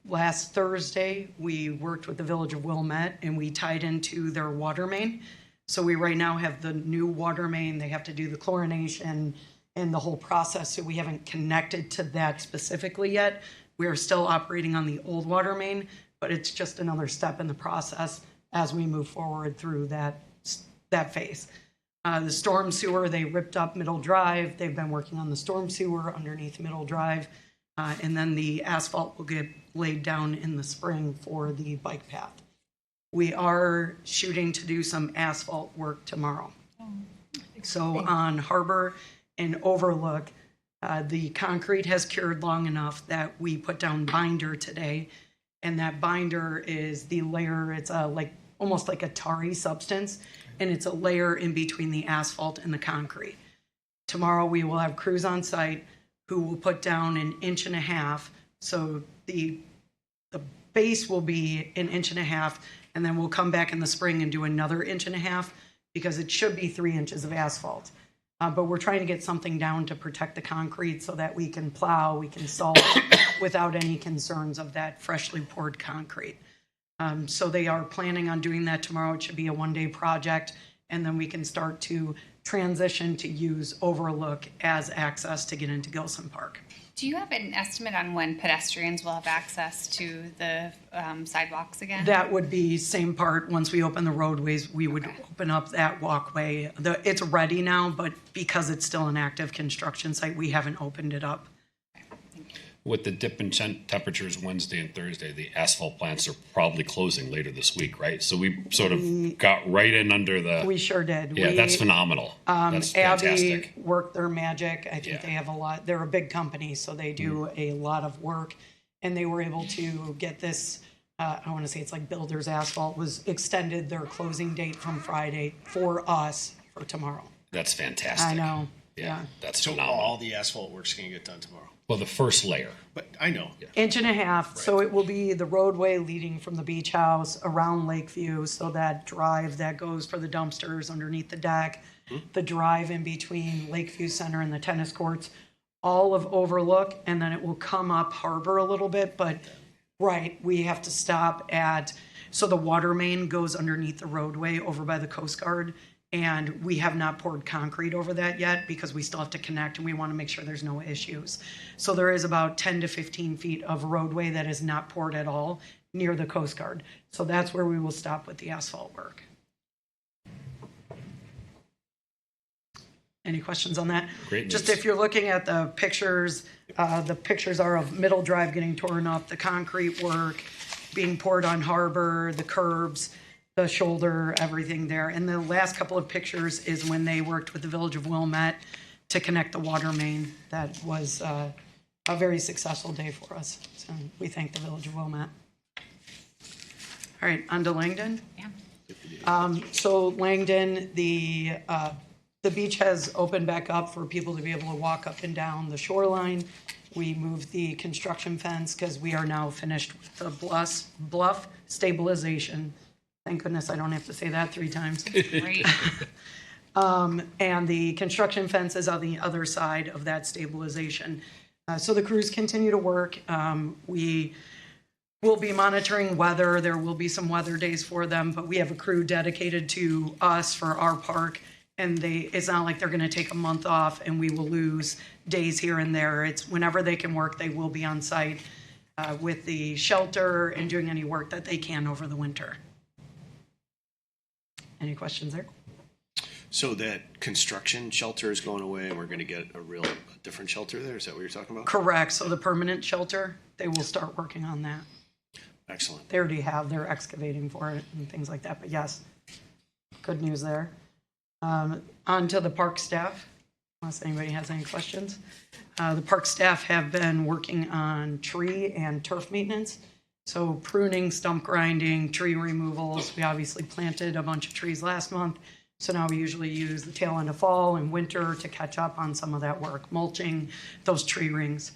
Last Thursday, we worked with the Village of Wilmette and we tied into their water main. So we right now have the new water main. They have to do the chlorination and the whole process. So we haven't connected to that specifically yet. We are still operating on the old water main, but it's just another step in the process as we move forward through that phase. The storm sewer, they ripped up Middle Drive. They've been working on the storm sewer underneath Middle Drive. And then the asphalt will get laid down in the spring for the bike path. We are shooting to do some asphalt work tomorrow. So on Harbor and Overlook, the concrete has cured long enough that we put down binder today. And that binder is the layer, it's almost like a tarry substance, and it's a layer in between the asphalt and the concrete. Tomorrow we will have crews on site who will put down 1.5 inches. So the base will be 1.5 inches, and then we'll come back in the spring and do another 1.5 inches because it should be 3 inches of asphalt. But we're trying to get something down to protect the concrete so that we can plow, we can salt without any concerns of that freshly poured concrete. So they are planning on doing that tomorrow. It should be a one-day project, and then we can start to transition to use Overlook as access to get into Gilson Park. Do you have an estimate on when pedestrians will have access to the sidewalks again? That would be same part. Once we open the roadways, we would open up that walkway. It's ready now, but because it's still an active construction site, we haven't opened it up. With the dip in temperatures Wednesday and Thursday, the asphalt plants are probably closing later this week, right? So we sort of got right in under the. We sure did. Yeah, that's phenomenal. That's fantastic. Abby worked their magic. I think Yeah. they have a lot. They're a big company, so they do a lot of work, and they were able to get this. I want to say it's like Builders Asphalt was extended their closing date from Friday for us for tomorrow. That's fantastic. I know. Yeah, that's So phenomenal. all the asphalt work's gonna get done tomorrow. Well, the first layer. But I know. 1.5 inches. So it will be the roadway leading from the beach house around Lakeview. So that drive that goes for the dumpsters underneath the deck, the drive in between Lakeview Center and the tennis courts, all of Overlook, and then it will come up Harbor a little bit. But right, we have to stop at, so the water main goes underneath the roadway over by the Coast Guard. And we have not poured concrete over that yet because we still have to connect and we want to make sure there's no issues. So there is about 10 to 15 feet of roadway that is not poured at all near the Coast Guard. So that's where we will stop with the asphalt work. Any questions on that? Great Just news. if you're looking at the pictures are of Middle Drive getting torn up, the concrete work being poured on Harbor, the curbs, the shoulder, everything there. And the last couple of pictures is when they worked with the Village of Wilmette to connect the water main. That was a very successful day for us. So we thank the Village of Wilmette. All right, on to Langdon. Yeah. So Langdon, the beach has opened back up for people to be able to walk up and down the shoreline. We moved the construction fence because we are now finished with the bluff stabilization. Thank goodness I don't have to say that 3 times. Great. And the construction fence is on the other side of that stabilization. So the crews continue to work. We will be monitoring weather. There will be some weather days for them, but we have a crew dedicated to us for our park. And it's not like they're going to take a month off and we will lose days here and there. It's whenever they can work, they will be on site with the shelter and doing any work that they can over the winter. Any questions there? So that construction shelter is going away and we're going to get a different shelter there? Is that what you're talking about? Correct. So the permanent shelter, they will start working on that. Excellent. They already have, they're excavating for it and things like that. But yes, good news there. On to the park staff, unless anybody has any questions. The park staff have been working on tree and turf maintenance. So pruning, stump grinding, tree removals. We obviously planted a bunch of trees last month. So now we usually use the tail end of fall and winter to catch up on some of that work, mulching those tree rings.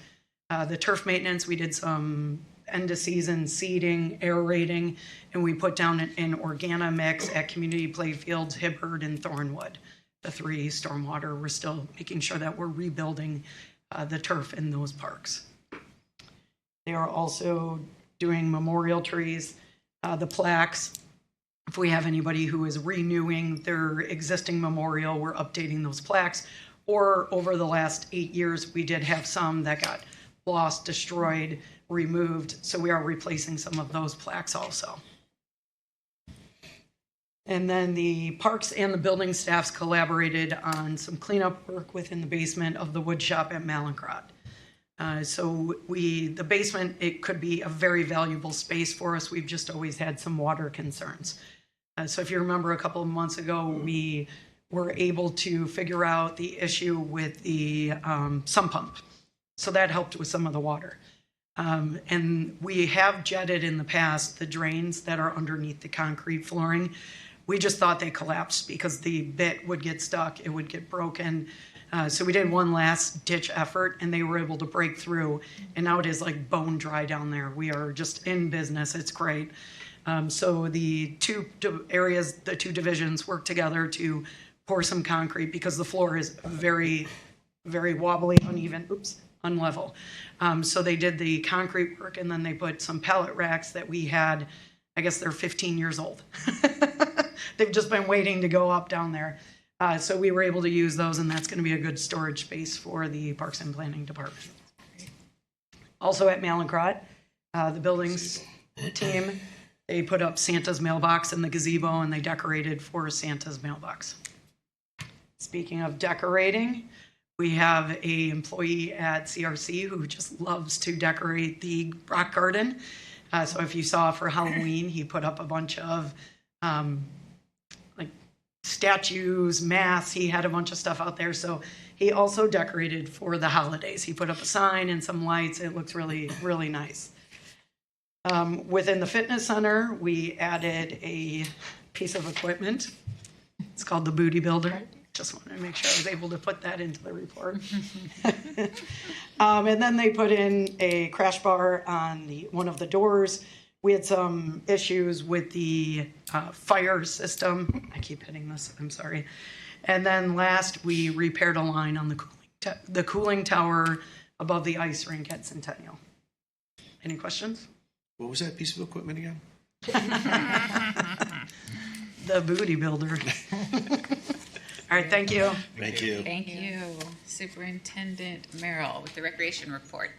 The turf maintenance, we did some end of season seeding, aerating, and we put down an organa mix at community play fields, Hibbard and Thornwood. The 3 stormwater, we're still making sure that we're rebuilding the turf in those parks. They are also doing memorial trees, the plaques. If we have anybody who is renewing their existing memorial, we're updating those plaques. Or over the last 8 years, we did have some that got lost, destroyed, removed. So we are replacing some of those plaques also. And then the parks and the building staffs collaborated on some cleanup work within the basement of the wood shop at Malincrot. So the basement, it could be a very valuable space for us. We've just always had some water concerns. So if you remember a couple of months ago, we were able to figure out the issue with the sump pump. So that helped with some of the water. And we have jetted in the past the drains that are underneath the concrete flooring. We just thought they collapsed because the bit would get stuck, it would get broken. So we did one last ditch effort and they were able to break through. And now it is like bone dry down there. We are just in business. It's great. So the 2 areas, the 2 divisions work together to pour some concrete because the floor is very, very wobbly, uneven, unlevel. So they did the concrete work and then they put some pallet racks that we had, I guess they're 15 years old. They've just been waiting to go up down there. So we were able to use those and that's going to be a good storage space for the Parks and Planning Department. Also at Malincrot, the buildings team, they put up Santa's mailbox in the gazebo and they decorated for Santa's mailbox. Speaking of decorating, we have a employee at CRC who just loves to decorate the rock garden. So if you saw for Halloween, he put up a bunch of like statues, masks. He had a bunch of stuff out there. So he also decorated for the holidays. He put up a sign and some lights. It looks really, really nice. Within the fitness center, we added a piece of equipment. It's called the Booty Builder. Just wanted to make sure I was able to put that into the report. And then they put in a crash bar on one of the doors. We had some issues with the fire system. I keep hitting this, I'm sorry. And then last, we repaired a line on the cooling tower above the ice rink at Centennial. Any questions? What was that piece of equipment again? The Booty Builder. All right, thank you. Thank you. Thank you. Superintendent Merrill with the recreation report.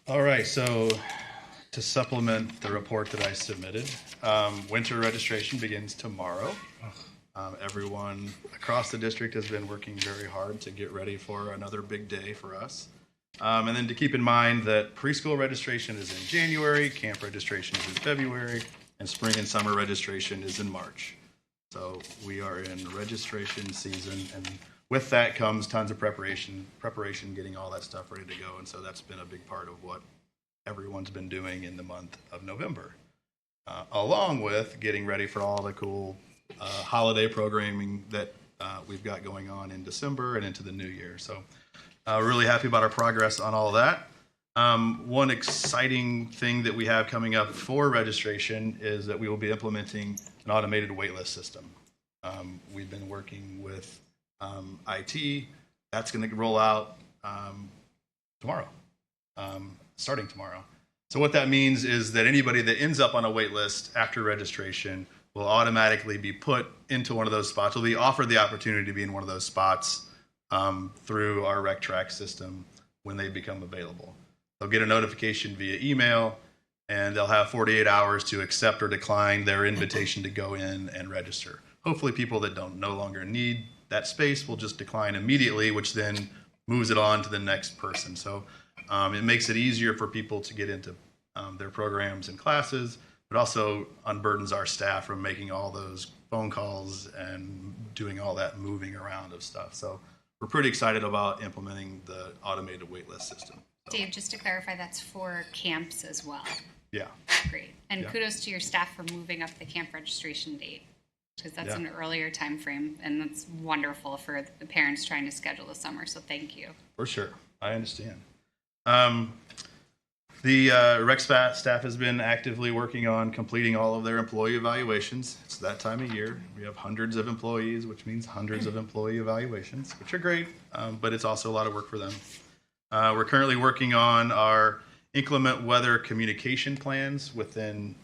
All right, so to supplement the report that I submitted, winter registration begins tomorrow. Everyone across the district has been working very hard to get ready for another big day for us. And then to keep in mind that preschool registration is in January, camp registration is in February, and spring and summer registration is in March. So we are in registration season, and with that comes tons of preparation, getting all that stuff ready to go. And so that's been a big part of what everyone's been doing in the month of November, along with getting ready for all the cool holiday programming that we've got going on in December and into the new year. So really happy about our progress on all of that. One exciting thing that we have coming up for registration is that we will be implementing an automated waitlist system. We've been working with IT. That's going to roll out tomorrow, starting tomorrow. So what that means is that anybody that ends up on a wait list after registration will automatically be put into one of those spots, will be offered the opportunity to be in one of those spots through our RecTrack system when they become available. They'll get a notification via email, and they'll have 48 hours to accept or decline their invitation to go in and register. Hopefully people that no longer need that space will just decline immediately, which then moves it on to the next person. So it makes it easier for people to get into their programs and classes, but also unburdens our staff from making all those phone calls and doing all that moving around of stuff. So we're pretty excited about implementing the automated waitlist system. So, Dave, just to clarify, that's for camps as well. yeah. Great. And Yeah. kudos to your staff for moving up the camp registration date, because that's an earlier time frame, and that's wonderful for the parents trying to schedule the summer. So thank you. For sure. I understand. The rec staff has been actively working on completing all of their employee evaluations. It's that time of year. We have hundreds of employees, which means hundreds of employee evaluations, which are great, but it's also a lot of work for them. We're currently working on our inclement weather communication plans within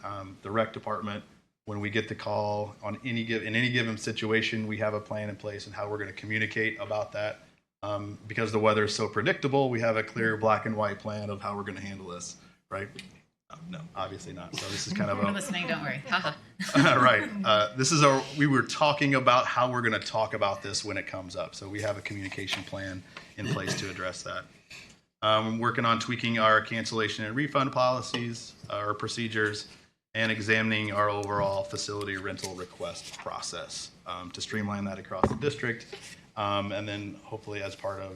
the rec department. When we get the call on in any given situation, we have a plan in place and how we're going to communicate about that. Because the weather is so predictable, we have a clear black and white plan of how we're going to handle this, right? No, obviously not. So this is kind of We're listening, don't worry. Haha. right. We were talking about how we're going to talk about this when it comes up. So we have a communication plan in place to address that. I'm working on tweaking our cancellation and refund policies, our procedures, and examining our overall facility rental request process to streamline that across the district. And then hopefully as part of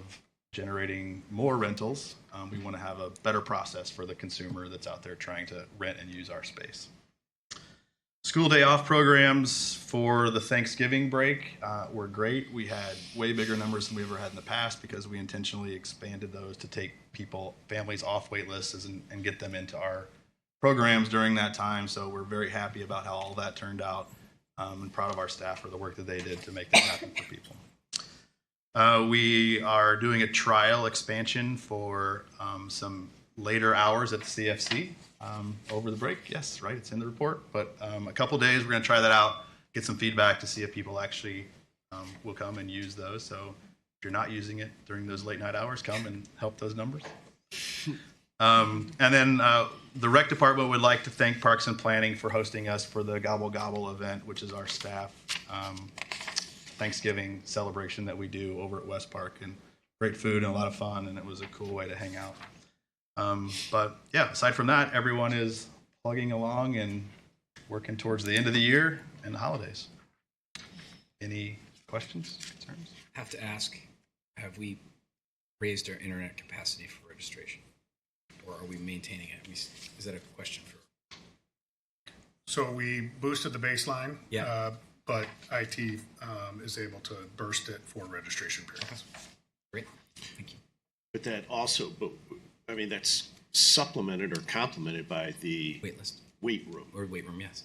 generating more rentals, we want to have a better process for the consumer that's out there trying to rent and use our space. School day off programs for the Thanksgiving break were great. We had way bigger numbers than we ever had in the past because we intentionally expanded those to take families off wait lists and get them into our programs during that time. So we're very happy about how all that turned out and proud of our staff for the work that they did to make that happen for people. We are doing a trial expansion for some later hours at the CFC over the break. Yes, right, it's in the report. But a couple days, we're going to try that out, get some feedback to see if people actually will come and use those. So if you're not using it during those late night hours, come and help those numbers. And then the rec department would like to thank Parks and Planning for hosting us for the Gobble Gobble event, which is our staff Thanksgiving celebration that we do over at West Park, and great food and a lot of fun, and it was a cool way to hang out. But yeah, aside from that, everyone is plugging along and working towards the end of the year and the holidays. Any questions, concerns? I have to ask, have we raised our internet capacity for registration? Or are we maintaining it? Is that a question for? So we boosted the baseline. Yeah. But IT is able to burst it for registration periods. Great, thank you. But that also, I mean, that's supplemented or complemented by the weight room, yes.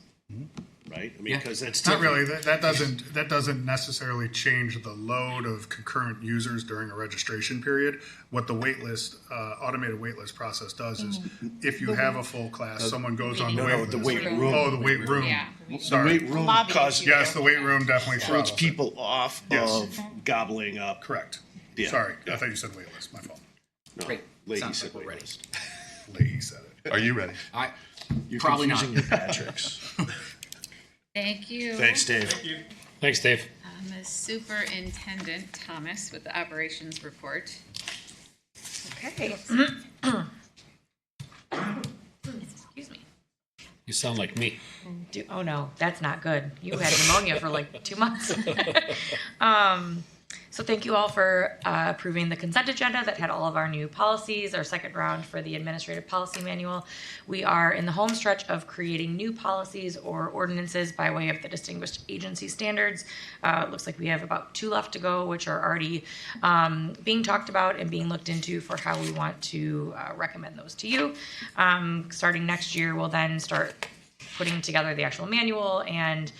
right? I mean, because that's not really. That doesn't necessarily change the load of concurrent users during a registration period. What the waitlist, automated waitlist process does is, if you have a full class, someone goes on the wait list. The weight room. Oh, the weight room. Yeah. Sorry. The weight room causes Yes, the weight room definitely throws throttles people off of gobbling up. Correct. Yeah. Sorry, I thought you said wait list. My fault. No, Great. Lady Sounds said like we're wait ready. list. Lady said it. Are you ready? You're Probably not. confusing your Patricks. Thank you. Thanks, Dave. Thanks, Dave. Ms. Superintendent Thomas with the operations report. Okay. Excuse me. You sound like me. Oh no, that's not good. You had pneumonia for like 2 months. So thank you all for approving the consent agenda that had all of our new policies, our second round for the administrative policy manual. We are in the home stretch of creating new policies or ordinances by way of the distinguished agency standards. It looks like we have about 2 left to go, which are already being talked about and being looked into for how we want to recommend those to you. Starting next year, we'll then start putting together the actual manual and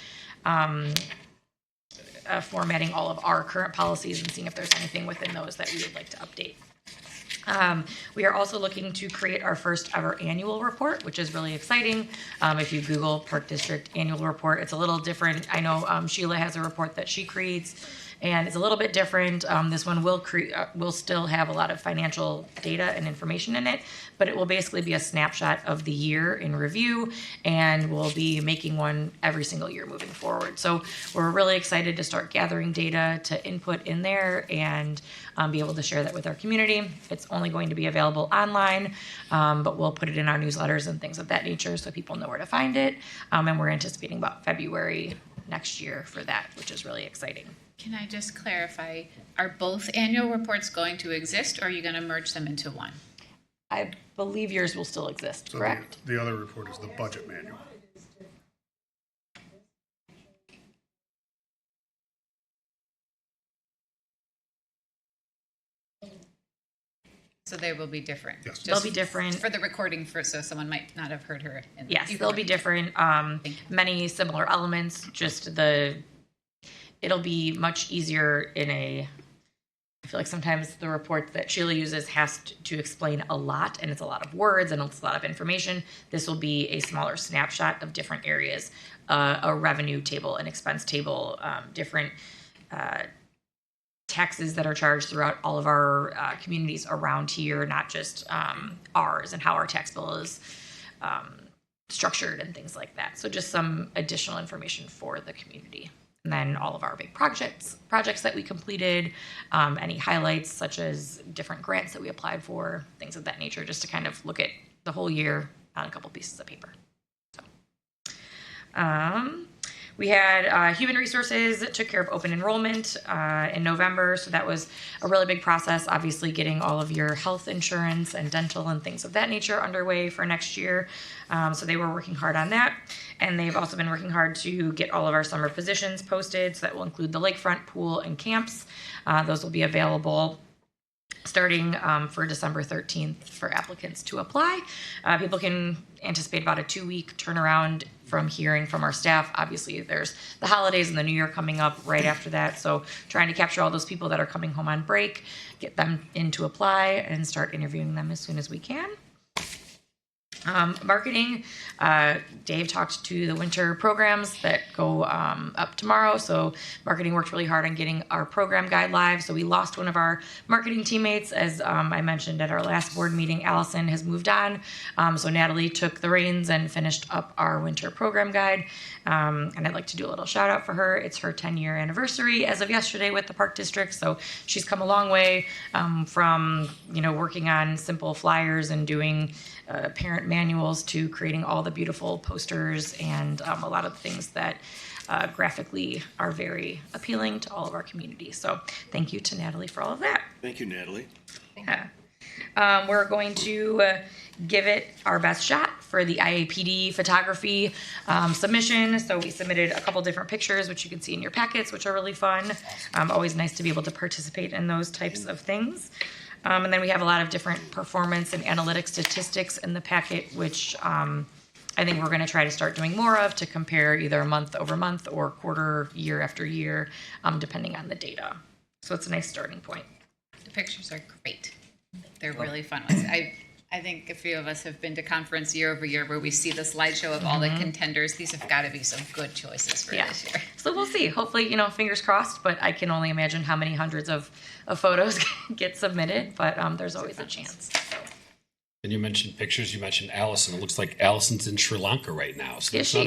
formatting all of our current policies and seeing if there's anything within those that we would like to update. We are also looking to create our first ever annual report, which is really exciting. If you Google Park District Annual Report, it's a little different. I know Sheila has a report that she creates, and it's a little bit different. This one will still have a lot of financial data and information in it, but it will basically be a snapshot of the year in review, and we'll be making one every single year moving forward. So we're really excited to start gathering data to input in there and be able to share that with our community. It's only going to be available online, but we'll put it in our newsletters and things of that nature so people know where to find it. And we're anticipating about February next year for that, which is really exciting. Can I just clarify, are both annual reports going to exist, or are you going to merge them into one? I believe yours will still exist, So correct? the other report is the budget manual. So they will be different? Yes. Just They'll be different. For the recording, so someone might not have heard her. Yes, they'll be different. Many similar elements, just it'll be much easier I feel like sometimes the report that Sheila uses has to explain a lot, and it's a lot of words and it's a lot of information. This will be a smaller snapshot of different areas, a revenue table, an expense table, different taxes that are charged throughout all of our communities around here, not just ours, and how our tax bill is structured and things like that. So just some additional information for the community. And then all of our big projects that we completed, any highlights such as different grants that we applied for, things of that nature, just to kind of look at the whole year on a couple pieces of paper. So, we had human resources that took care of open enrollment in November. So that was a really big process, obviously getting all of your health insurance and dental and things of that nature underway for next year. So they were working hard on that. And they've also been working hard to get all of our summer positions posted. So that will include the lakefront, pool, and camps. Those will be available starting for December 13th for applicants to apply. People can anticipate about a 2-week turnaround from hearing from our staff. Obviously, there's the holidays and the new year coming up right after that. So trying to capture all those people that are coming home on break, get them in to apply, and start interviewing them as soon as we can. Marketing, Dave talked to the winter programs that go up tomorrow. So marketing worked really hard on getting our program guide live. So we lost one of our marketing teammates, as I mentioned at our last board meeting. Allison has moved on. So Natalie took the reins and finished up our winter program guide. And I'd like to do a little shout out for her. It's her 10-year anniversary as of yesterday with the Park District. So she's come a long way from, working on simple flyers and doing parent manuals to creating all the beautiful posters and a lot of things that graphically are very appealing to all of our community. So thank you to Natalie for all of that. Thank you, Natalie. Yeah. We're going to give it our best shot for the IAPD photography submission. So we submitted a couple different pictures, which you can see in your packets, which are really fun. Always nice to be able to participate in those types of things. And then we have a lot of different performance and analytic statistics in the packet, which I think we're going to try to start doing more of to compare either month over month or quarter, year after year, depending on the data. So it's a nice starting point. The pictures are great. They're really fun ones. I think a few of us have been to conference year over year where we see the slideshow of all the contenders. These have got to be some good choices for this year. So we'll see. Hopefully, fingers crossed, but I can only imagine how many hundreds of photos get submitted, but there's always a chance. So And you mentioned pictures. You mentioned Allison. It looks like Allison's in Sri Lanka right now. So Is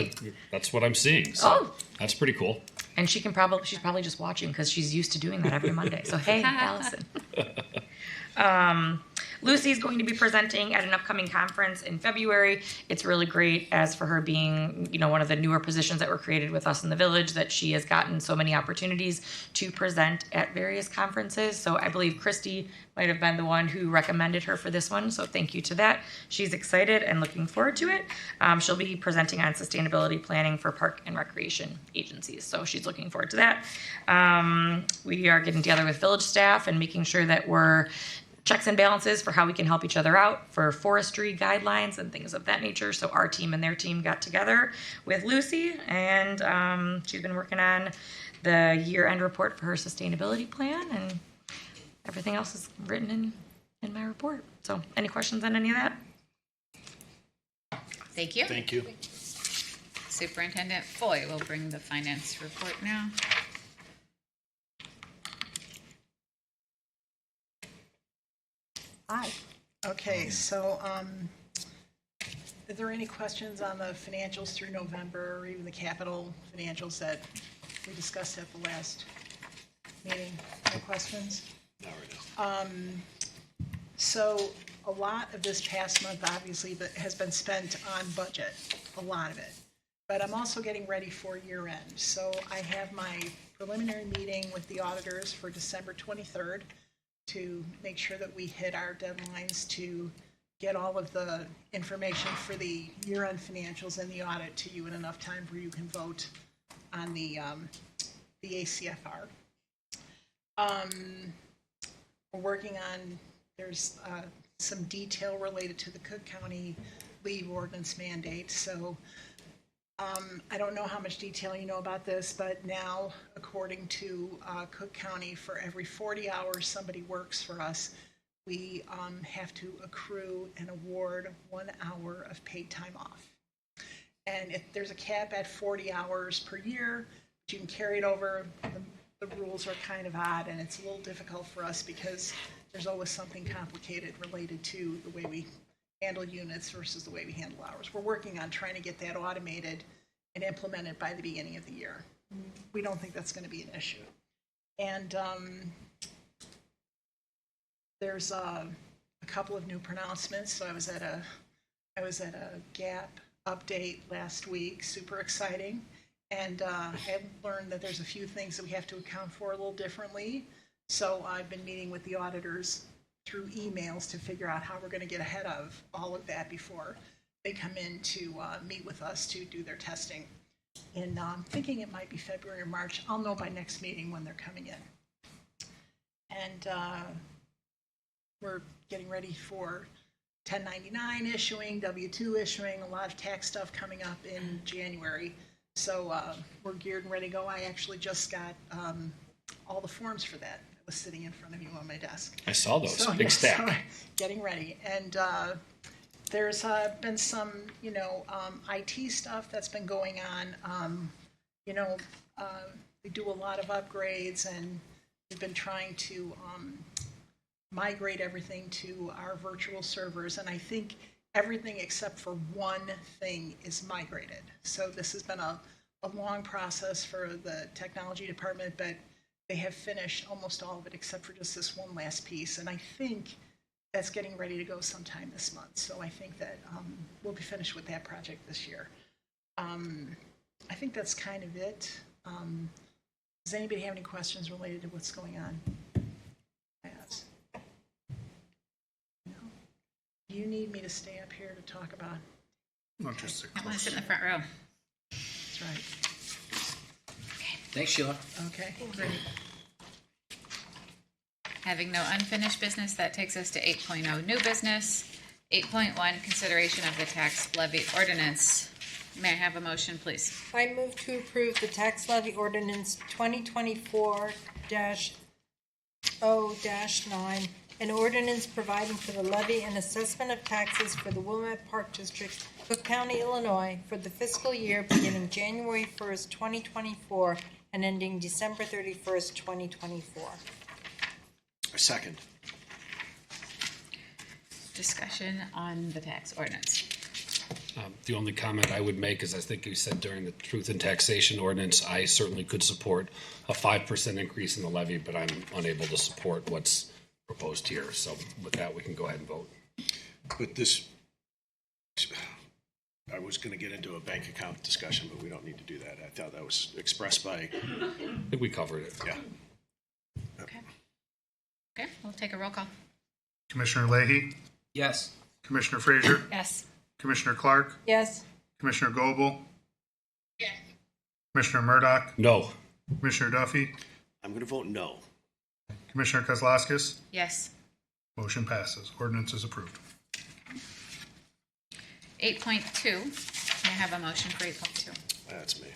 that's what I'm seeing. So Oh. that's pretty cool. And she's probably just watching because she's used to doing that every Monday. So hey, Allison. Lucy's going to be presenting at an upcoming conference in February. It's really great as for her being, one of the newer positions that were created with us in the village, that she has gotten so many opportunities to present at various conferences. So I believe Christy might have been the one who recommended her for this one. So thank you to that. She's excited and looking forward to it. She'll be presenting on sustainability planning for park and recreation agencies. So she's looking forward to that. We are getting together with village staff and making sure that we're checks and balances for how we can help each other out for forestry guidelines and things of that nature. So our team and their team got together with Lucy, and she's been working on the year-end report for her sustainability plan, and everything else is written in my report. So any questions on any of that? Thank you. Thank you. Superintendent Foy will bring the finance report now. Hi. Okay, so are there any questions on the financials through November, or even the capital financials that we discussed at the last meeting? No questions? Not right now. So a lot of this past month, obviously, has been spent on budget, a lot of it. But I'm also getting ready for year end. So I have my preliminary meeting with the auditors for December 23rd. To make sure that we hit our deadlines to get all of the information for the year-end financials and the audit to you in enough time where you can vote on the ACFR. We're working on, there's some detail related to the Cook County leave ordinance mandate. So I don't know how much detail you know about this, but now, according to Cook County, for every 40 hours somebody works for us, we have to accrue and award 1 hour of paid time off. And if there's a cap at 40 hours per year, but you can carry it over. The rules are kind of odd, and it's a little difficult for us because there's always something complicated related to the way we handle units versus the way we handle hours. We're working on trying to get that automated and implemented by the beginning of the year. We don't think that's going to be an issue. And there's a couple of new pronouncements. So I was at a GAP update last week, super exciting. And I have learned that there's a few things that we have to account for a little differently. So I've been meeting with the auditors through emails to figure out how we're going to get ahead of all of that before they come in to meet with us to do their testing. And I'm thinking it might be February or March. I'll know by next meeting when they're coming in. And we're getting ready for 1099 issuing, W-2 issuing, a lot of tax stuff coming up in January. So we're geared and ready to go. I actually just got all the forms for that. Was sitting in front of you on my desk. I saw those. So, Big stack. So getting ready. And there's been some, IT stuff that's been going on. We do a lot of upgrades, and we've been trying to migrate everything to our virtual servers. And I think everything except for one thing is migrated. So this has been a long process for the technology department, but they have finished almost all of it except for just this one last piece. And I think that's getting ready to go sometime this month. So I think that we'll be finished with that project this year. I think that's kind of it. Does anybody have any questions related to what's going on? Yes. No? Do you need me to stay up here to talk about? Not just I want to sit in the front row. That's right. Thanks, Sheila. Okay, great. Having no unfinished business, that takes us to 8.0 new business. 8.1 consideration of the tax levy ordinance. May I have a motion, please? I move to approve the tax levy ordinance 2024-0-9, an ordinance providing for the levy and assessment of taxes for the Wilmette Park District, Cook County, Illinois, for the fiscal year beginning January 1st, 2024, and ending December 31st, 2024. A second. Discussion on the tax ordinance. The only comment I would make is I think you said during the truth in taxation ordinance, I certainly could support a 5% increase in the levy, but I'm unable to support what's proposed here. So with that, we can go ahead and vote. But this, I was going to get into a bank account discussion, but we don't need to do that. I thought that was expressed by, I think we covered it. yeah. Okay. Okay, we'll take a roll call. Commissioner Leahy, Yes. Commissioner Frazier, Yes. Commissioner Clark, Yes. Commissioner Goebel, Yes. Commissioner Murdoch, No. Commissioner Duffy, I'm going to vote no. Commissioner Kozlowskis. Yes. Motion passes. Ordinance is approved. 8.2, may I have a motion for 8.2? That's me.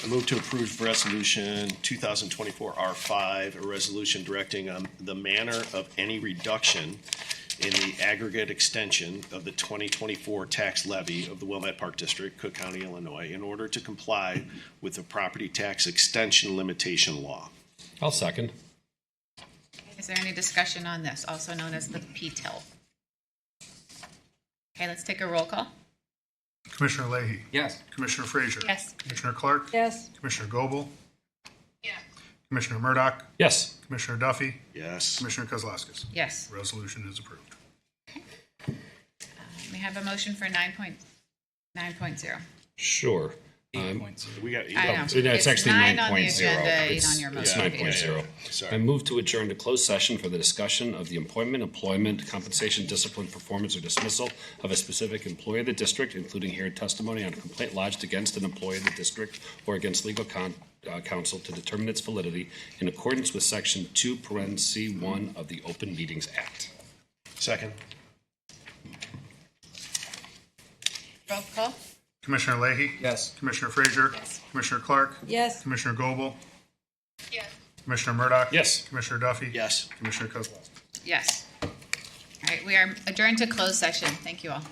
I move to approve resolution 2024 R5, a resolution directing the manner of any reduction in the aggregate extension of the 2024 tax levy of the Wilmette Park District, Cook County, Illinois, in order to comply with the property tax extension limitation law. I'll second. Is there any discussion on this, also known as the PTIL? Okay, let's take a roll call. Commissioner Leahy, Yes. Commissioner Frazier, Yes. Commissioner Clark, Yes. Commissioner Goebel, Yes. Commissioner Murdoch, Yes. Commissioner Duffy, Yes. Commissioner Kozlowskis. Yes. Resolution is approved. May I have a motion for 9.0? Sure. 8.0. We got, I know. It's actually 9 on the 9.0. agenda, 8 It's on your it's motion. 9.0. Sorry. I move to adjourn to closed session for the discussion of the employment, compensation, discipline, performance, or dismissal of a specific employee of the district, including hearing testimony on a complaint lodged against an employee of the district or against legal counsel to determine its validity in accordance with Section 2(c)(1) of the Open Meetings Act. Second. Roll call? Commissioner Leahy, Yes. Commissioner Frazier, Yes. Commissioner Clark, Yes. Commissioner Goebel, Yes. Commissioner Murdoch. Yes. Commissioner Duffy. Yes. Commissioner Kozlowskis. Yes. All right, we are adjourned to closed session. Thank you all.